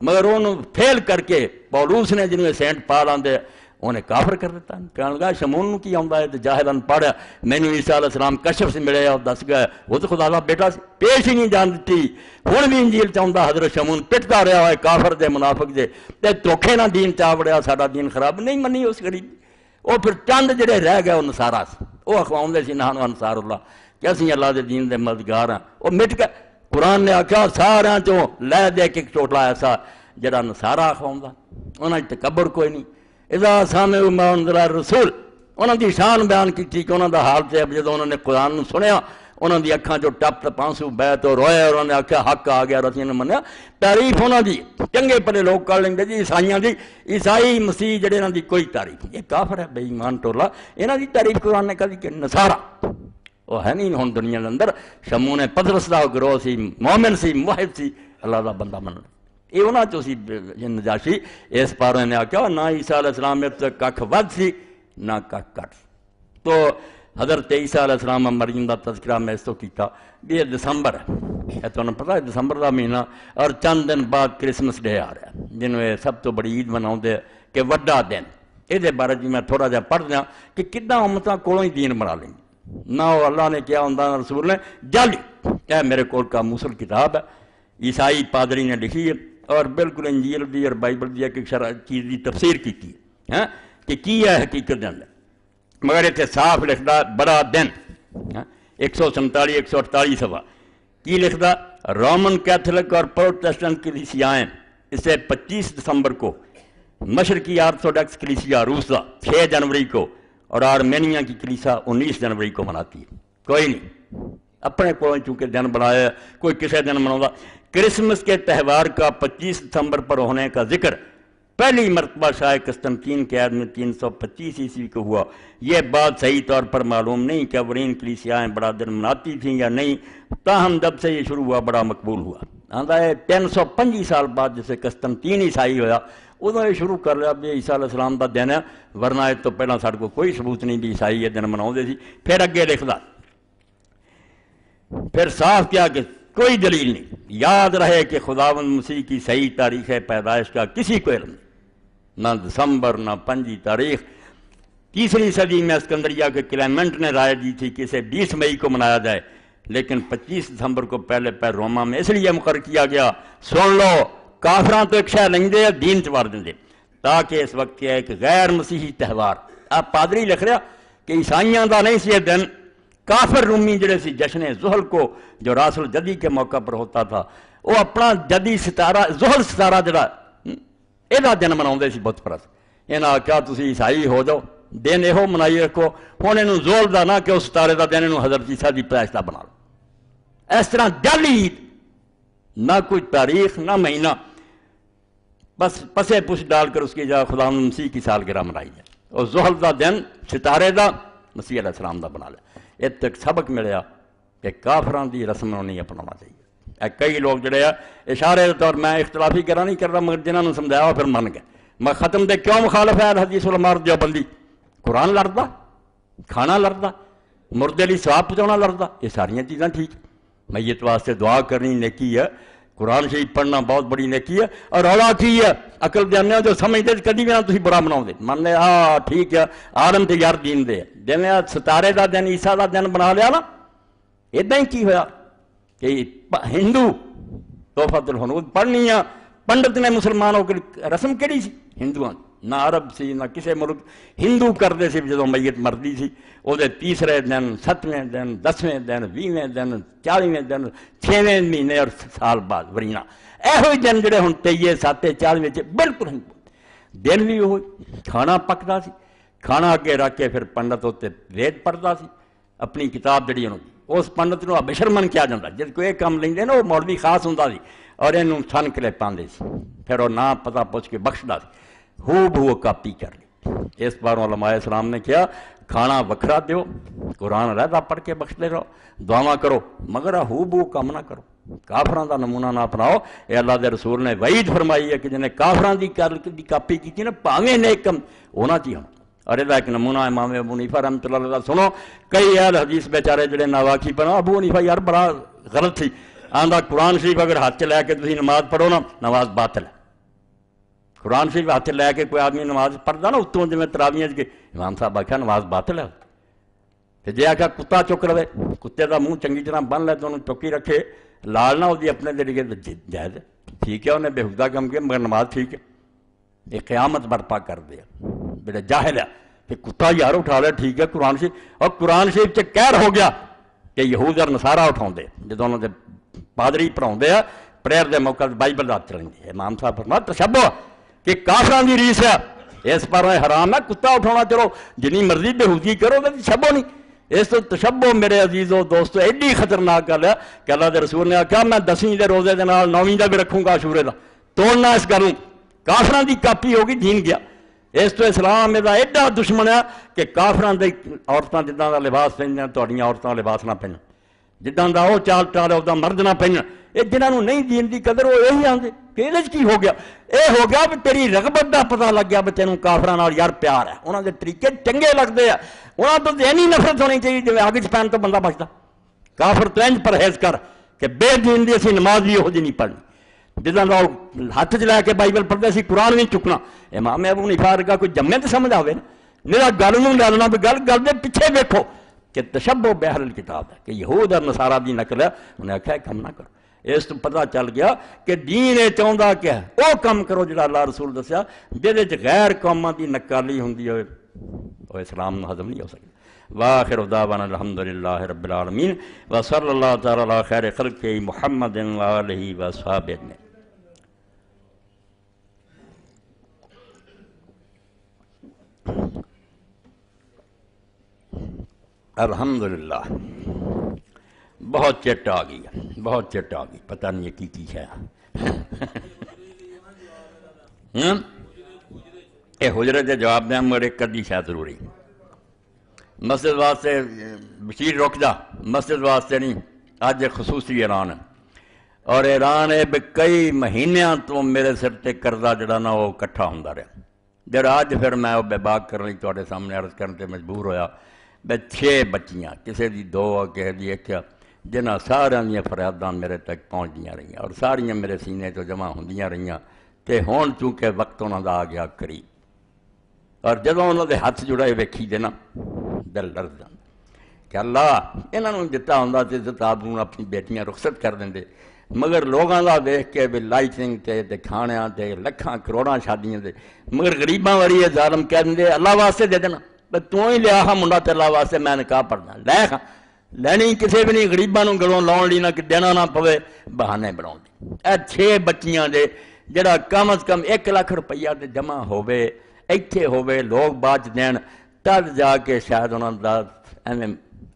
[SPEAKER 1] مگر انہوں پھیل کر کے پولوس نے جنہوں سینٹ پال آندے انہیں کافر کر دیتا، کہنے لگا شمعون کی آندا ہے تو جاہلن پڑھیا، مینوں عیسیٰ علیہ السلام کشف سے ملے اور دس گئے وہ تو خدا دا بیٹا سی، پیش ہی نہیں جان دیتی، ہن بھی انجیل چاہتا حضرت شمعون پٹتا رہا ہے کافر دے منافق دے تے دھوکھے نہ دین چاہ وڑیا، ساڈا دین خراب نہیں منی اس غریب، وہ پھر چند جڑے رہ گئے وہ نصارہ سی، وہ اخواؤندے سی نحن انصار اللہ کہ اسی اللہ دے دین دے مددگار ہیں، وہ مٹ گئے۔ قرآن نے آخیا سارا چوں لے دے کے چوٹلا ایسا جڑا نصارہ اخواؤندا، انہاں وچ تکبر کوئی نہیں۔ اذا سمعوا ما انزل الرسول، انہوں دی شان بیان کی کہ انہوں دا حال سے جدوں انہوں نے قرآن سنیا انہوں دی اکھاں جو ٹپ ٹپ آنسو بہے تو روئے، اور انہوں نے آخیا حق آ گیا، رسول نے منیا۔ تعریف انہوں دی چنگے پلے لوگ کر لیں گے جی عیسائیاں دی، عیسائی مسیح جڑے انہوں دی کوئی تعریف نہیں، یہ کافر ہے بے ایمان ٹولا، انہوں دی تعریف قرآن نے کہی کہ نصارہ وہ ہے نہیں ہن دنیا دے اندر۔ شمعون پطرس دا گروہ سی، مومن سی، موحد سی، اللہ دا بندہ من یہ انہوں چو سی نجاشی، اس پارے نے آکھا نہ عیسیٰ علیہ السلام میں تو ککھ ود سی نہ ککھ کٹ سی۔ تو حضرت عیسیٰ علیہ السلام مریم دا تذکرہ میں اس تو کیتا بھی یہ دسمبر ہے، تو انہوں پتہ ہے دسمبر دا مہینہ، اور چند دن بعد کرسمس ڈے آ رہا ہے جنہوں یہ سب تو بڑی عید مناؤں دے کہ وڈا دن، یہ بارے جی میں تھوڑا جا پڑھ دیا کہ کدنا امتاں کولوں ہی دین بنا لیں نہ وہ اللہ نے کیا ہوندا رسول نے جعلی، اے میرے کول کا موصل کتاب ہے، عیسائی پادری نے لکھی ہے، اور بالکل انجیل دی اور بائبل دی ایک چیز کی تفسیر کی ہاں کہ کی ہے حقیقت دے اندر، مگر اتنے صاف لکھدا بڑا دن 147 148 صفحہ کی لکھدا، رومن کیتھولک اور پروٹسٹنٹ کلیسیائیں اسے 25 دسمبر کو، مشرقی آرتھوڈکس کلیسیا روسا 6 جنوری کو اور آرمینیا کی کلیسا 19 جنوری کو مناتی ہے۔ کوئی نہیں اپنے کو چونکہ دن بنایا، کوئی کسی دن مناتا۔ کرسمس کے تہوار کا 25 دسمبر پر ہونے کا ذکر پہلی مرتبہ شاہ قسطنطین کے عہد میں 325 عیسوی کو ہوا۔ یہ بات صحیح طور پر معلوم نہیں کہ اولین کلیسیائیں بڑا دن مناتی تھیں یا نہیں، تاہم جب سے یہ شروع ہوا بڑا مقبول ہوا۔ آندہ ہے 325 سال بعد جسے قسطنطین عیسائی ہویا ادھر یہ شروع کر لیا بھی عیسیٰ علیہ السلام کا دن ہے، ورنہ یہ تو پہلے ساڑھے کو کوئی ثبوت نہیں بھی عیسائی یہ دن مناؤ دے سی۔ پھر اگے لکھدا، پھر صاف کیا کہ کوئی دلیل نہیں، یاد رہے کہ خداوند مسیح کی صحیح تاریخ پیدائش کا کسی کو علم نہیں، نہ دسمبر نہ 5 تاریخ۔ 3 صدی میں اسکندریہ کے کلیمنٹ نے رائے دی تھی کہ اسے 20 مئی کو منایا جائے، لیکن 25 دسمبر کو پہلے پیر روما میں اس لیے مقرر کیا گیا، سن لو کافران تو ایک شہ لیں دے دین چوار دیں دے، تاکہ اس وقت کیا ایک غیر مسیحی تہوار، آپ پادری لکھ رہا کہ عیسائیاں دا نہیں سی یہ دن، کافر رومی جڑے سی جشن زحل کو جو راس الجدی کے موقع پر ہوتا تھا، وہ اپنا جدی ستارہ زحل ستارہ جڑا یہ دن مناؤں سی بت پرست۔ انہاں کیا تسی عیسائی ہو جاؤ، دن یہ منائی رکھو، ہوں یہ زحل دا نہ کہ اس ستارے دا دن انہوں حضرت عیسیٰ دی پیدائش دا بنا لو۔ اس طرح جعلی عید، نہ کوئی تاریخ نہ مہینہ، بس پسے پوچھ ڈال کر اس کی جگہ خداوند مسیح کی سالگرہ منائی جائے، اور زحل دا دن ستارے دا مسیح علیہ السلام دا بنا لیا۔ اس تک سبق ملیا کہ کافران دی رسم نہیں اپنانا چاہیے۔ کئی لوگ جڑے ہیں اشارے کے طور میں اختلافی کرا نہیں کر رہا، مگر جنہوں نے سمجھایا پھر من گئے۔ میں ختم دے کیوں مخالف ہے حدیث علماء دیوبندی؟ قرآن لڑدا، کھانا لڑدا، مردے لی ثواب پہنچانا لڑدا، یہ ساری چیزاں ٹھیک۔ میت واسطے دعا کرنی نیکی ہے، قرآن شریف پڑھنا بہت بڑی نیکی ہے، اور رولا کی ہے عقل دینے جو سمجھتے کدی بھی نہ تھی برا بناؤ دے، من لے ہاں ٹھیک ہے عالم تے یار دین دے جن ستارے دا دن عیسیٰ دا دن بنا لیا نا۔ ادھا ہی کی ہویا کہ ہندو تحفۃ الحنود پڑھنی ہے، پنڈت نے مسلمانوں کی رسم کہڑی سی؟ ہندوؤں نہ عرب سی نہ کسی ملک، ہندو کرتے سی جدو میت مردی سی وہ تیسرے دن 7ویں دن 10ویں دن 20ویں دن 40ویں دن 6ویں مہینے اور سال بعد ورینا یہ دن جڑے ہوں 23 7 40 بالکل دن بھی وہ کھانا پکتا سی، کھانا اگے رکھ کے پھر پنڈت اتنے وید پڑھتا سی اپنی کتاب جڑی انہوں اس پنڈت کو بشرمن کیا جاتا جس کو یہ کام لیں نا وہ مولوی خاص ہوں سی اور یہ سن کے لے پاندے سی، پھر وہ نہ پتا پوچھ کے بخشتا سی، ہو بہو کاپی کر لی۔ اس بار علماء اسلام نے کیا کھانا وکھرا دیو، قرآن رہتا پڑھ کے بخشتے رہو، دعا کرو، مگر ہو بہو کام نہ کرو، کافران دا نمونہ نہ اپناؤ۔ اے اللہ دے رسول نے وعید فرمائی ہے کہ جنہیں کافران دی کاپی کی نا پاویں نیک کم ہونا چاہیے۔ اور یہ ایک نمونہ امام ابو حنیفہ رحمۃ اللہ علیہ سنو، کئی اہل حدیث بیچارے جڑے ناواقی بنا، ابو حنیفہ یار بڑا غلط تھی، آندا قرآن شریف اگر ہاتھ چ لے کے تسی نماز پڑھو نا نماز باطل ہے۔ قرآن شریف ہاتھ لے کے کوئی آدمی نماز پڑھتا نا اتوں جی تراویاں کے امام صاحب آخیا نماز باطل ہے، تو جی آخیا کتا چک لے، کتے کا منہ چنگی طرح بن لے تو انہوں چکی رکھے، لال نہ ہوتی اپنے ذریعے جائز ٹھیک ہے، انہیں بےحدہ کم کیا مگر نماز ٹھیک ہے۔ یہ قیامت برپا کر دیا بڑے جاہل ہے کہ کتا یار اٹھا لے ٹھیک ہے قرآن شریف، اور قرآن شریف سے قہر ہو گیا کہ یہود اور نصارہ اٹھاؤں دے جدوں انہوں نے پادری پڑھاؤں دے پریئر دے موقع بائبل دات چلیں گے۔ امام صاحب فرمایا تشبہ کہ کافران دی ریس ہے، اس پر حرام ہے کتا اٹھانا، چلو جنی مرضی بےہودگی کرو تو تشبہ نہیں، اس تو تشبہ میرے عزیزو دوستو ایڈی خطرناک گل ہے کہ اللہ دے رسول نے آخیا میں 10ویں دے روزے دے نال 9ویں دا بھی رکھوں گا عاشورے دا، توڑنا اس گل کافران دی کاپی ہوگی دین گیا۔ اس تو اسلام دا ایڈا دشمن ہے کہ کافران دی عورتاں جداں دا لباس پہننا تہاڈیاں عورتاں لباس نہ پہنن، جداں دا وہ چال ٹال ادا مرد نہ پہنن، یہ جنہوں نہیں دین دی قدر وہ یہی آتے کہ یہ کی ہو گیا، یہ ہو گیا بھی تیری رغبت دا پتہ لگ گیا بچے کافران نال یار پیار ہے، انہوں دے طریقے چنگے لگتے ہیں، انہوں تو اینی نفرت ہونی چاہیے جی آگ چ پہن تو بندہ بچتا۔ کافر تو انج پرہیز کر کہ بے دین دی اسی نماز بھی یہو جی نہیں پڑھنی، جداں دا ہاتھ چ لے کے بائبل پڑھتے سی قرآن نہیں چکنا۔ امام ابو حنیفہ ورگا کوئی جمے تو سمجھ آئے نا، میرا گل نوں لے لینا بھی گل دے پیچھے ویکھو کہ تشبہ بہر الکتاب ہے کہ یہود اور نصارہ دی نقل ہے، انہیں آخیا کم نہ کرو۔ اس تو پتہ چل گیا کہ دین یہ چاہتا کیا ہے، وہ کم کرو جڑا اللہ رسول دسیا، جہدے چ غیر قوماں دی نکالی ہوندی ہوئے وہ اسلام نو ہضم نہیں ہو سکتا۔ وآخر دعوانا الحمدللہ رب العالمین وصلی اللہ تعالی علی خیر خلقہ محمد وآلہ وصحبہ اجمعین۔ الحمدللہ بہت چٹ آ گئی، بہت چٹ آ گئی، پتہ نہیں یہ کی ہے۔ یہ حجرے کے جواب دیں مگر ایک کدی شاید ضروری مسجد واسطے بشیر رک جا، مسجد واسطے نہیں، آج ایک خصوصی اعلان ہے، اور اعلان ہے بھی کئی مہینیاں تو میرے سر تے قرضہ جڑا نا وہ کٹھا ہوندا رہا، جب آج پھر میں وہ بے باک کرنے تواڈے سامنے عرض کرنے تے مجبور ہویا بے 6 بچیاں، کسی دی 2 کسی دی 1، جنہاں ساریاں دیاں فریاداں میرے تک پہنچدیاں رہیاں اور ساریاں میرے سینے تو جمع ہوندیاں رہیاں، تے ہون چونکہ وقت انہاں دا آ گیا قریب، اور جدوں انہاں دے ہاتھ جڑے ویکھی دے نا دل لرز جاندا کہ اللہ انہاں نوں دتا ہوندا تے عزت نوں اپنی بیٹیاں رخصت کر دیندے، مگر لوگاں دا ویکھ کے بھی لائٹنگ تے کھانیاں تے لکھاں کروڑاں شادیاں دے، مگر غریباں والی یہ ظالم کہہ دیندے اللہ واسطے دے دینا، تو ہی لیا ہاں منڈا تے اللہ واسطے میں نکاح پڑھنا لے کھاں لینی کسے بھی نہیں، غریباں نوں گلوں لاؤن لی نہ کہ دینا نہ پوے، بہانے بناؤن دی۔ اے 6 بچیاں دے جڑا کم از کم 1 لاکھ روپیہ دے جمع ہوئے ایتھے ہوئے لوگ باج دین تد جا کے شاید انہاں دا ایویں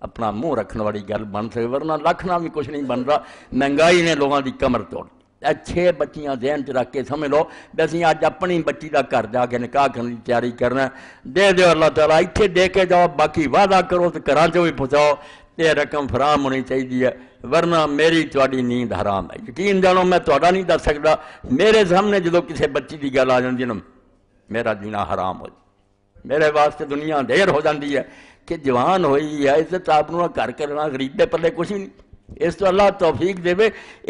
[SPEAKER 1] اپنا منہ رکھنے والی گل بن سکے، ورنہ لکھ نہ بھی کچھ نہیں بن رہا، مہنگائی نے لوگوں دی کمر توڑ۔ اے 6 بچیاں ذہن چ رکھ کے سمجھ لو بھی اسی اج اپنی بچی دا گھر جا کے نکاح کرنے کی تیاری کرنا، دے دیو اللہ تعالیٰ، ایتھے دے کے جاؤ، باقی وعدہ کرو تو گھراں چوں بھی پہنچاؤ، یہ رقم فراہم ہونی چاہیے، ورنہ میری تواڈی نیند حرام ہے۔ یقین جانو میں تہاڈا نہیں دس سکدا، میرے سامنے جدوں کسے بچی دی گل آ جاندی ہے نا میرا جینا حرام ہو جائے، میرے واسطے دنیا دیر ہو جاندی ہے کہ جوان ہوئی ہے عزت آپ نوں گھر کرنا، غریب دے پلے کچھ نہیں، اس تو اللہ توفیق دے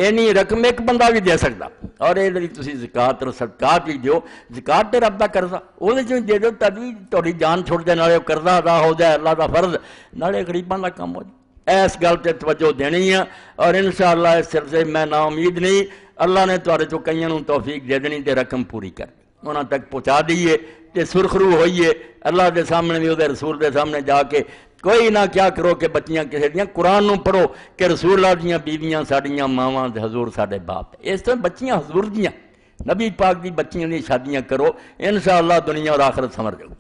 [SPEAKER 1] اینی رقم ایک بندہ بھی دے سکتا، اور یہ جی تسی زکات اور صدقات بھی دیو، زکات تے رب دا قرضہ وہ دے دو تبھی تہاڈی جان چھڑ جائے، نالے قرضہ ادا ہو جائے اللہ دا فرض، نالے غریباں دا کم ہو جائے۔ اس گل تے توجہ دینی ہے، اور انشاءاللہ اس سلسلے میں نا امید نہیں، اللہ نے تہاڈے چوں کئیاں نوں توفیق دے دینی تے رقم پوری کر انہاں تک پہنچا دیئے تے سرخرو ہوئیے اللہ دے سامنے بھی دے رسول دے سامنے جا کے کوئی نہ کیا کرو کہ بچیاں کسے دیاں، قرآن نوں پڑھو کہ رسول اللہ دیاں بیویاں ساڈیاں ماواں تے حضور ساڈے باپ، اس طرح بچیاں حضور دیاں نبی پاک دی بچیاں دی شادیاں کرو، انشاءاللہ دنیا اور آخرت سمر جاؤ۔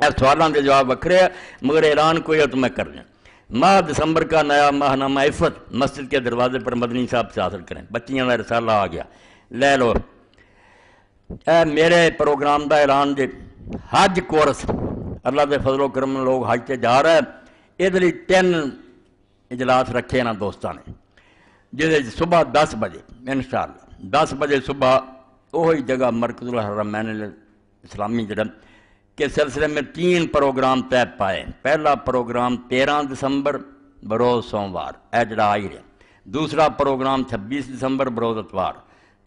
[SPEAKER 1] اے سوالاں دے جواب وکھرے ہیں مگر اعلان کوئی ہے تو میں کر دیں۔ ماہ دسمبر کا نیا ماہنامہ عفت مسجد کے دروازے پر مدنی صاحب سے حاصل کریں، بچیاں کا رسالہ آ گیا لے لو۔ اے میرے پروگرام دا اعلان دے حج کورس اللہ دے فضل و کرم لوگ حج تے جا رہے ہیں، یہ 3 اجلاس رکھے نا دوستاں نے، جہدے صبح 10 بجے انشاءاللہ 10 بجے صبح وہی جگہ مرکز الحرمین اسلامی جڑا کے سلسلے میں 3 پروگرام طے پائے۔ پہلا پروگرام 13 دسمبر بروز سوموار اے جڑا آئی رہا، دوسرا پروگرام 26 دسمبر بروز اتوار،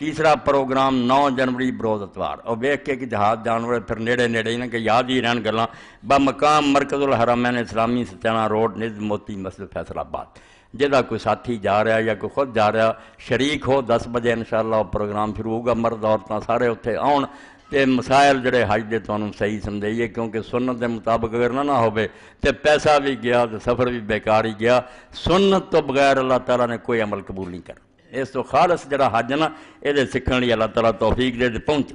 [SPEAKER 1] تیسرا پروگرام 9 جنوری بروز اتوار، اور ویکھ کے کہ جہاز جانور پھر نیڑے نیڑے ہی نا کہ یاد ہی رہن گلاں بمقام مرکز الحرمین اسلامی ستیانہ روڈ نزد موتی مسجد فیصل آباد، جہاں کوئی ساتھی جا رہا ہے یا کوئی خود جا رہا شریک ہو 10 بجے انشاءاللہ پروگرام شروع ہوگا، مرد عورتاں سارے اتنے آن تے مسائل جڑے حج دے تانوں صحیح سمجھائیے، کیونکہ سنت دے مطابق اگر نہ ہوئے تے پیسہ بھی گیا تے سفر بھی بیکار ہی گیا، سنت تو بغیر اللہ تعالیٰ نے کوئی عمل قبول نہیں کرنا، اس تو خالص جڑا حج نا یہ سیکھنے لیے اللہ تعالیٰ توفیق دے پہنچ۔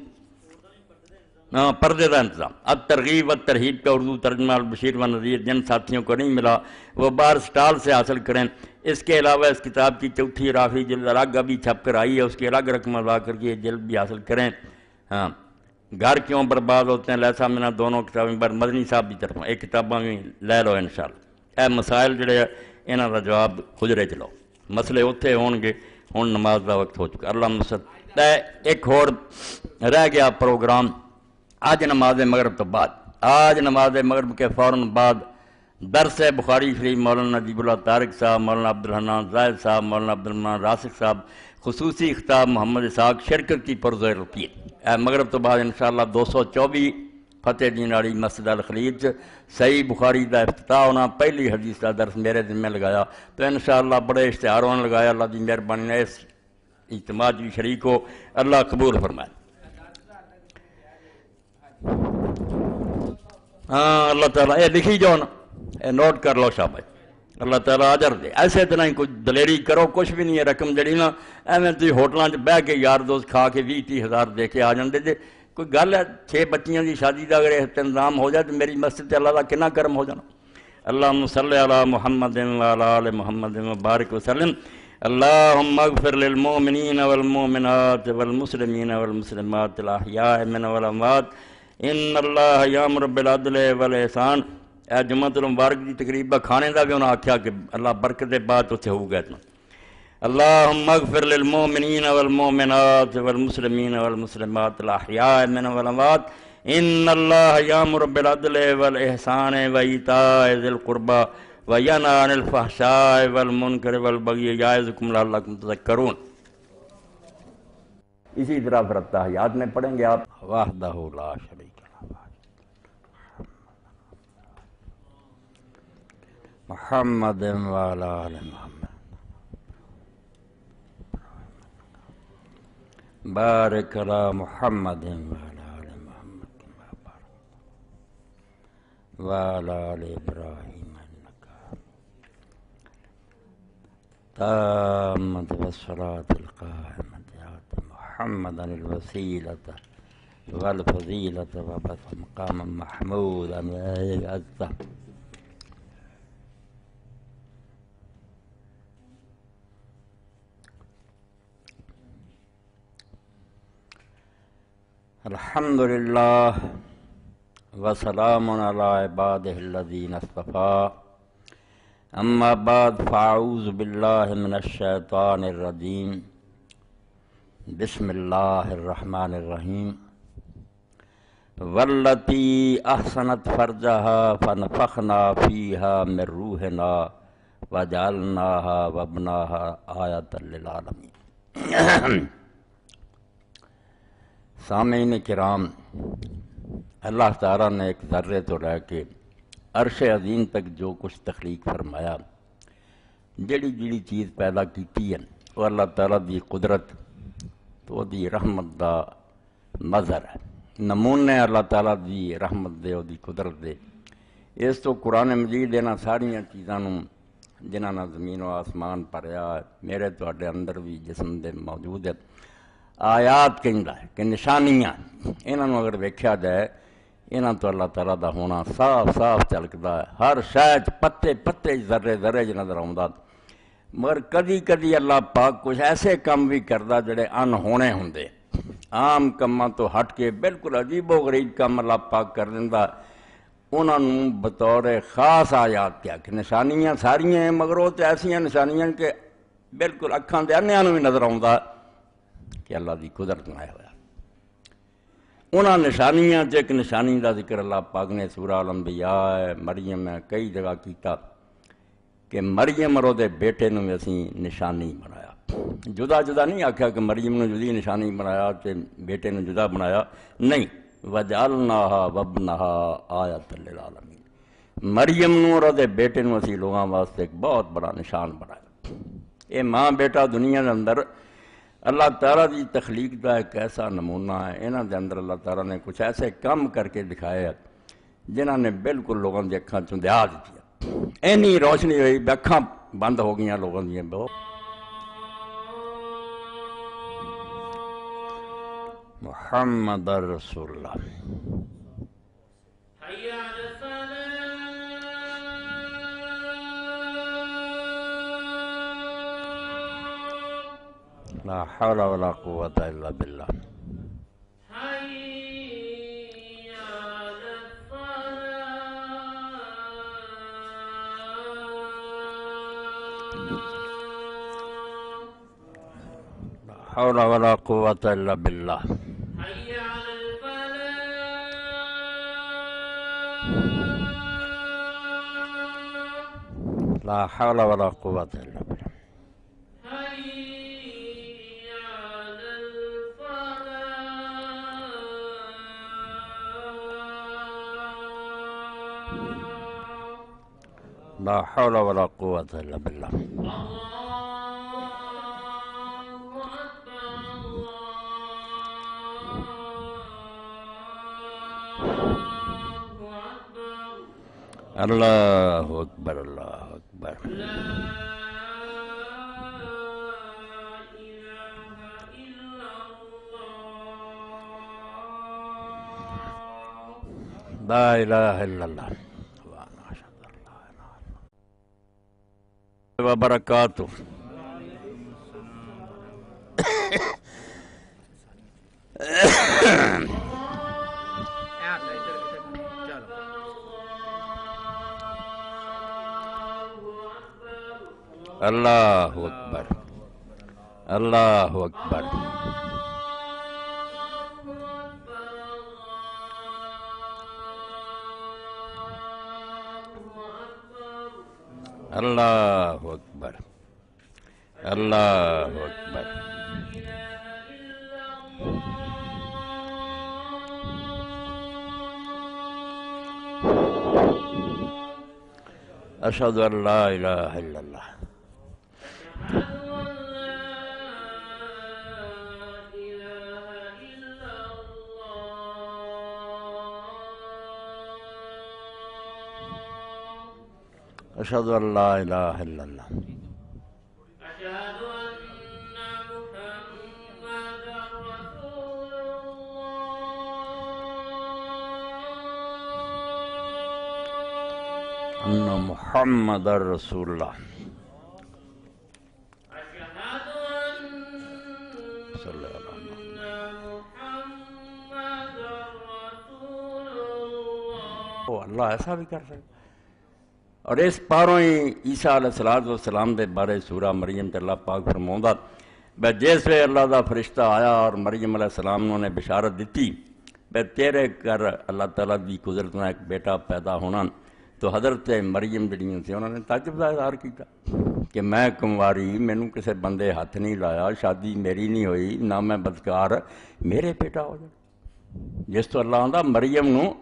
[SPEAKER 1] پردے کا انتظام الترغیب والترہیب کا اردو ترجمہ البشیر و نذیر جن ساتھیوں کو نہیں ملا وہ بار سٹال سے حاصل کریں۔ اس کے علاوہ اس کتاب کی چوتھی اور آخری جلد الگ ابھی چھپ کر آئی ہے، اس کی الگ رقم ادا کر کے یہ جلد بھی حاصل کریں۔ ہاں گھر کیوں برباد ہوتے ہیں لیسا میں دونوں کتابیں پر مدنی صاحب کی طرف ایک کتاباں بھی لے لو انشاءاللہ۔ اے مسائل جڑے انہاں دا جواب خجرے چ لو، مسئلے اتنے ہون گے، ہن نماز دا وقت ہو چکا اللہ مسد۔ ایک اور رہ گیا پروگرام آج نماز مغرب تو بعد، آج نماز مغرب کے فوراً بعد درس بخاری شریف مولانا نجیب اللہ طارق صاحب، مولانا عبدالحنان زاہد صاحب، مولانا عبدالرحمان راسق صاحب، خصوصی خطاب محمد اسحاق شرکت کی پرزیر روپیے۔ مغرب تو بعد انشاءاللہ 224 فتح دین والی مسجد الخلیج صحیح بخاری دا افتتاح ہونا، پہلی حدیث کا درس میرے ذمہ لگایا، تو انشاءاللہ بڑے اشتہار ہونے لگایا۔ اللہ کی مہربانی نے اس اجتماع بھی شریک ہو، اللہ قبول فرمائے۔ ہاں اللہ تعالیٰ یہ لکھی جاؤ نا، یہ نوٹ کر لو شاباش، اللہ تعالیٰ اجر دے۔ ایسے طرح ہی کوئی دلیری کرو، کچھ بھی نہیں ہے رقم جڑی نا ایویں تھی ہوٹلاں بہ کے یار دوست کھا کے 20-30 ہزار دے کے آ جاندے جے۔ کوئی گل ہے 6 بچیاں دی شادی دا اگر انتظام ہو جائے تو میری مسجد تے اللہ دا کنا کرم ہو جانا۔ اللہم صلی علی محمد وعلی آل محمد وبارک وسلم۔ اللہم اغفر للمؤمنین والمؤمنات والمسلمین والمسلمات الاحیاء منهم والاموات ان اللہ یامر بالعدل والاحسان۔ اے جمعۃ المبارک دی تقریب کھانے دا بھی انہاں آکھیا کہ اللہ برکت دے بعد اتھے ہو گئے اتنا۔ اللہم اغفر للمؤمنین والمؤمنات والمسلمین والمسلمات الاحیاء منهم والاموات ان اللہ یامر بالعدل والاحسان وایتاء ذی القربى وینہی عن الفحشاء والمنکر والبغی یعظکم لعلکم تذکرون۔ اسی طرح پھر التحیات میں پڑھیں گے آپ وحدہ لا شریک لہ محمد وعلی آل محمد بارک علی محمد وعلی آل محمد وعلی آل ابراہیم انک تامت والصلاة القائمۃ آت محمدا الوسیلۃ والفضیلۃ وبعث مقاما محمودا وعزہ۔ الحمدللہ وسلام علی عبادہ الذین اصطفیٰ، اما بعد فاعوذ باللہ من الشیطان الرجیم، بسم اللہ الرحمن الرحیم۔ واللتی احسنت فرجها فنفخنا فیہا من روحنا وجعلناها وابناها آیۃ للعالمین۔ سامعین کرام، اللہ تعالیٰ نے ایک ذرے تو رہ کے عرش عظیم تک جو کچھ تخلیق فرمایا، جڑی جڑی چیز پیدا کیتی ہے وہ اللہ تعالیٰ دی قدرت تو دی رحمت دا مظہر ہے، نمونے اللہ تعالیٰ دی رحمت دے دی قدرت دے۔ اس تو قرآن مجید انہاں ساریاں چیزاں نوں جنہاں نال زمین و آسمان بھریا میرے تواڈے اندر بھی جسم دے موجود ہے، آیات کہندا ہے کہ نشانیاں، انہاں نوں اگر ویکھیا جائے انہاں تو اللہ تعالیٰ دا ہونا صاف صاف جھلکدا ہے، ہر شے پتے پتے ذرے ذرے نظر آوندا، مگر کدی کدی اللہ پاک کچھ ایسے کام بھی کردا جڑے ان ہونے ہوندے، عام کاماں تو ہٹ کے بالکل عجیب و غریب کام اللہ پاک کر دیندا، انہاں نوں بطور خاص آیات کیا کہ نشانیاں ساریاں ہیں، مگر وہ تو ایسیاں نشانیاں کہ بالکل اکھاں دے انیاں نوں بھی نظر آوندا کہ اللہ دی قدرت نہ ہوا۔ انہاں نشانیاں چ ایک نشانی دا ذکر اللہ پاک نے سورہ الانبیاء مریم میں کئی جگہ کیتا کہ مریم اور دے بیٹے نوں اسی نشانی بنایا، جدا جدا نہیں آکھیا کہ مریم نوں جدی نشانی بنایا تے بیٹے نوں جدا بنایا، نہیں، وجعلناها وابنها آیۃ للعالمین، مریم نوں اور دے بیٹے نوں اسی لوگاں واسطے ایک بہت بڑا نشان بنایا۔ اے ماں بیٹا دنیا دے اندر اللہ تعالیٰ دی تخلیق دا ایک ایسا نمونہ ہے، انہاں دے اندر اللہ تعالیٰ نے کچھ ایسے کام کر کے دکھائے جنہاں نے بالکل لوگوں دی اکھاں چوں دہا دتی، اینی روشنی ہوئی اکھاں بند ہو گئیاں لوگوں دیاں بہت۔ محمد رسول اللہ۔ لا حول ولا قوة الا باللہ۔ لا حول ولا قوة الا باللہ۔ لا حول ولا قوة الا باللہ۔ لا حول ولا قوة الا باللہ. اللہ اکبر اللہ اکبر. لا الہ الا اللہ وبرکاتہ. اللہ اکبر اللہ اکبر. اللہ اکبر اللہ اکبر. اشہد ان لا الہ الا اللہ. اشہد ان لا الہ الا اللہ. ان محمد رسول اللہ. اللہ ایسا بھی کر سکتا. اور اس پاروں ہی عیسیٰ علیہ السلام دے بارے سورہ مریم تے اللہ پاک فرماوندا بے جس وے اللہ دا فرشتہ آیا اور مریم علیہ السلام نے بشارت دیتی بے تیرے کر اللہ تعالیٰ دی قدرت میں ایک بیٹا پیدا ہونا. تو حضرت مریم جڑیاں سی انہوں نے تعجب دا اظہار کیتا کہ میں کنواری مینوں کسے بندے ہاتھ نہیں لایا, شادی میری نہیں ہوئی, نہ میں بدکار, میرے بیٹا ہو جائے. جس تو اللہ آندا مریم نو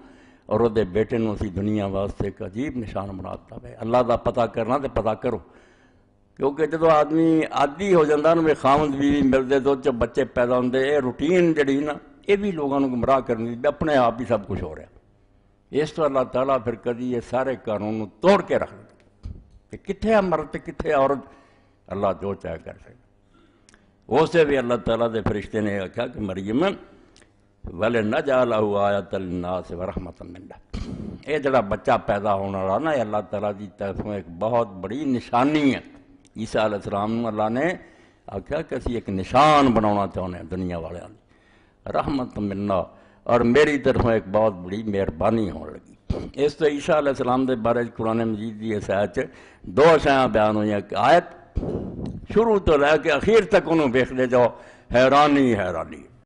[SPEAKER 1] اور وہ دے بیٹے نو اسی دنیا واسطے ایک عجیب نشان بناتا ہے. اللہ دا پتہ کرنا تے پتہ کرو, کیونکہ جدو آدمی عادی ہو جاتا نا خامد بیوی ملتے تو جو بچے پیدا ہوندے یہ روٹین جڑی نا یہ بھی لوگوں کو گمراہ کرنی اپنے آپ ہی سب کچھ ہو رہا. اس تو اللہ تعالیٰ پھر کدی یہ سارے قانون توڑ کے رکھ دے کہ کتنے مرد کتنے عورت, اللہ جو چاہے کر سکے. اسے بھی اللہ تعالیٰ دے فرشتے نے آخیا کہ مریم وَلِنَجْعَلَهُ آیَةً لِلنَّاسِ وَرَحْمَةً مِنَّا. یہ جڑا بچہ پیدا ہونا رہا نا یہ اللہ تعالیٰ کی طرفوں ایک بہت بڑی نشانی ہے. عیسیٰ علیہ السلام اللہ نے آخیا کہ اسی ایک نشان بنانا چاہتے ہیں دنیا والے رحمت منا, اور میری طرفوں ایک بہت بڑی مہربانی ہونے لگی. اس تو عیسیٰ علیہ السلام دے بارے قرآن مجید کی اس آیت دو شیاں بیان ہوئی ہیں کہ آیت شروع تو لے کے اخیر تک انہوں ویکھدے جاؤ حیرانی حیرانی.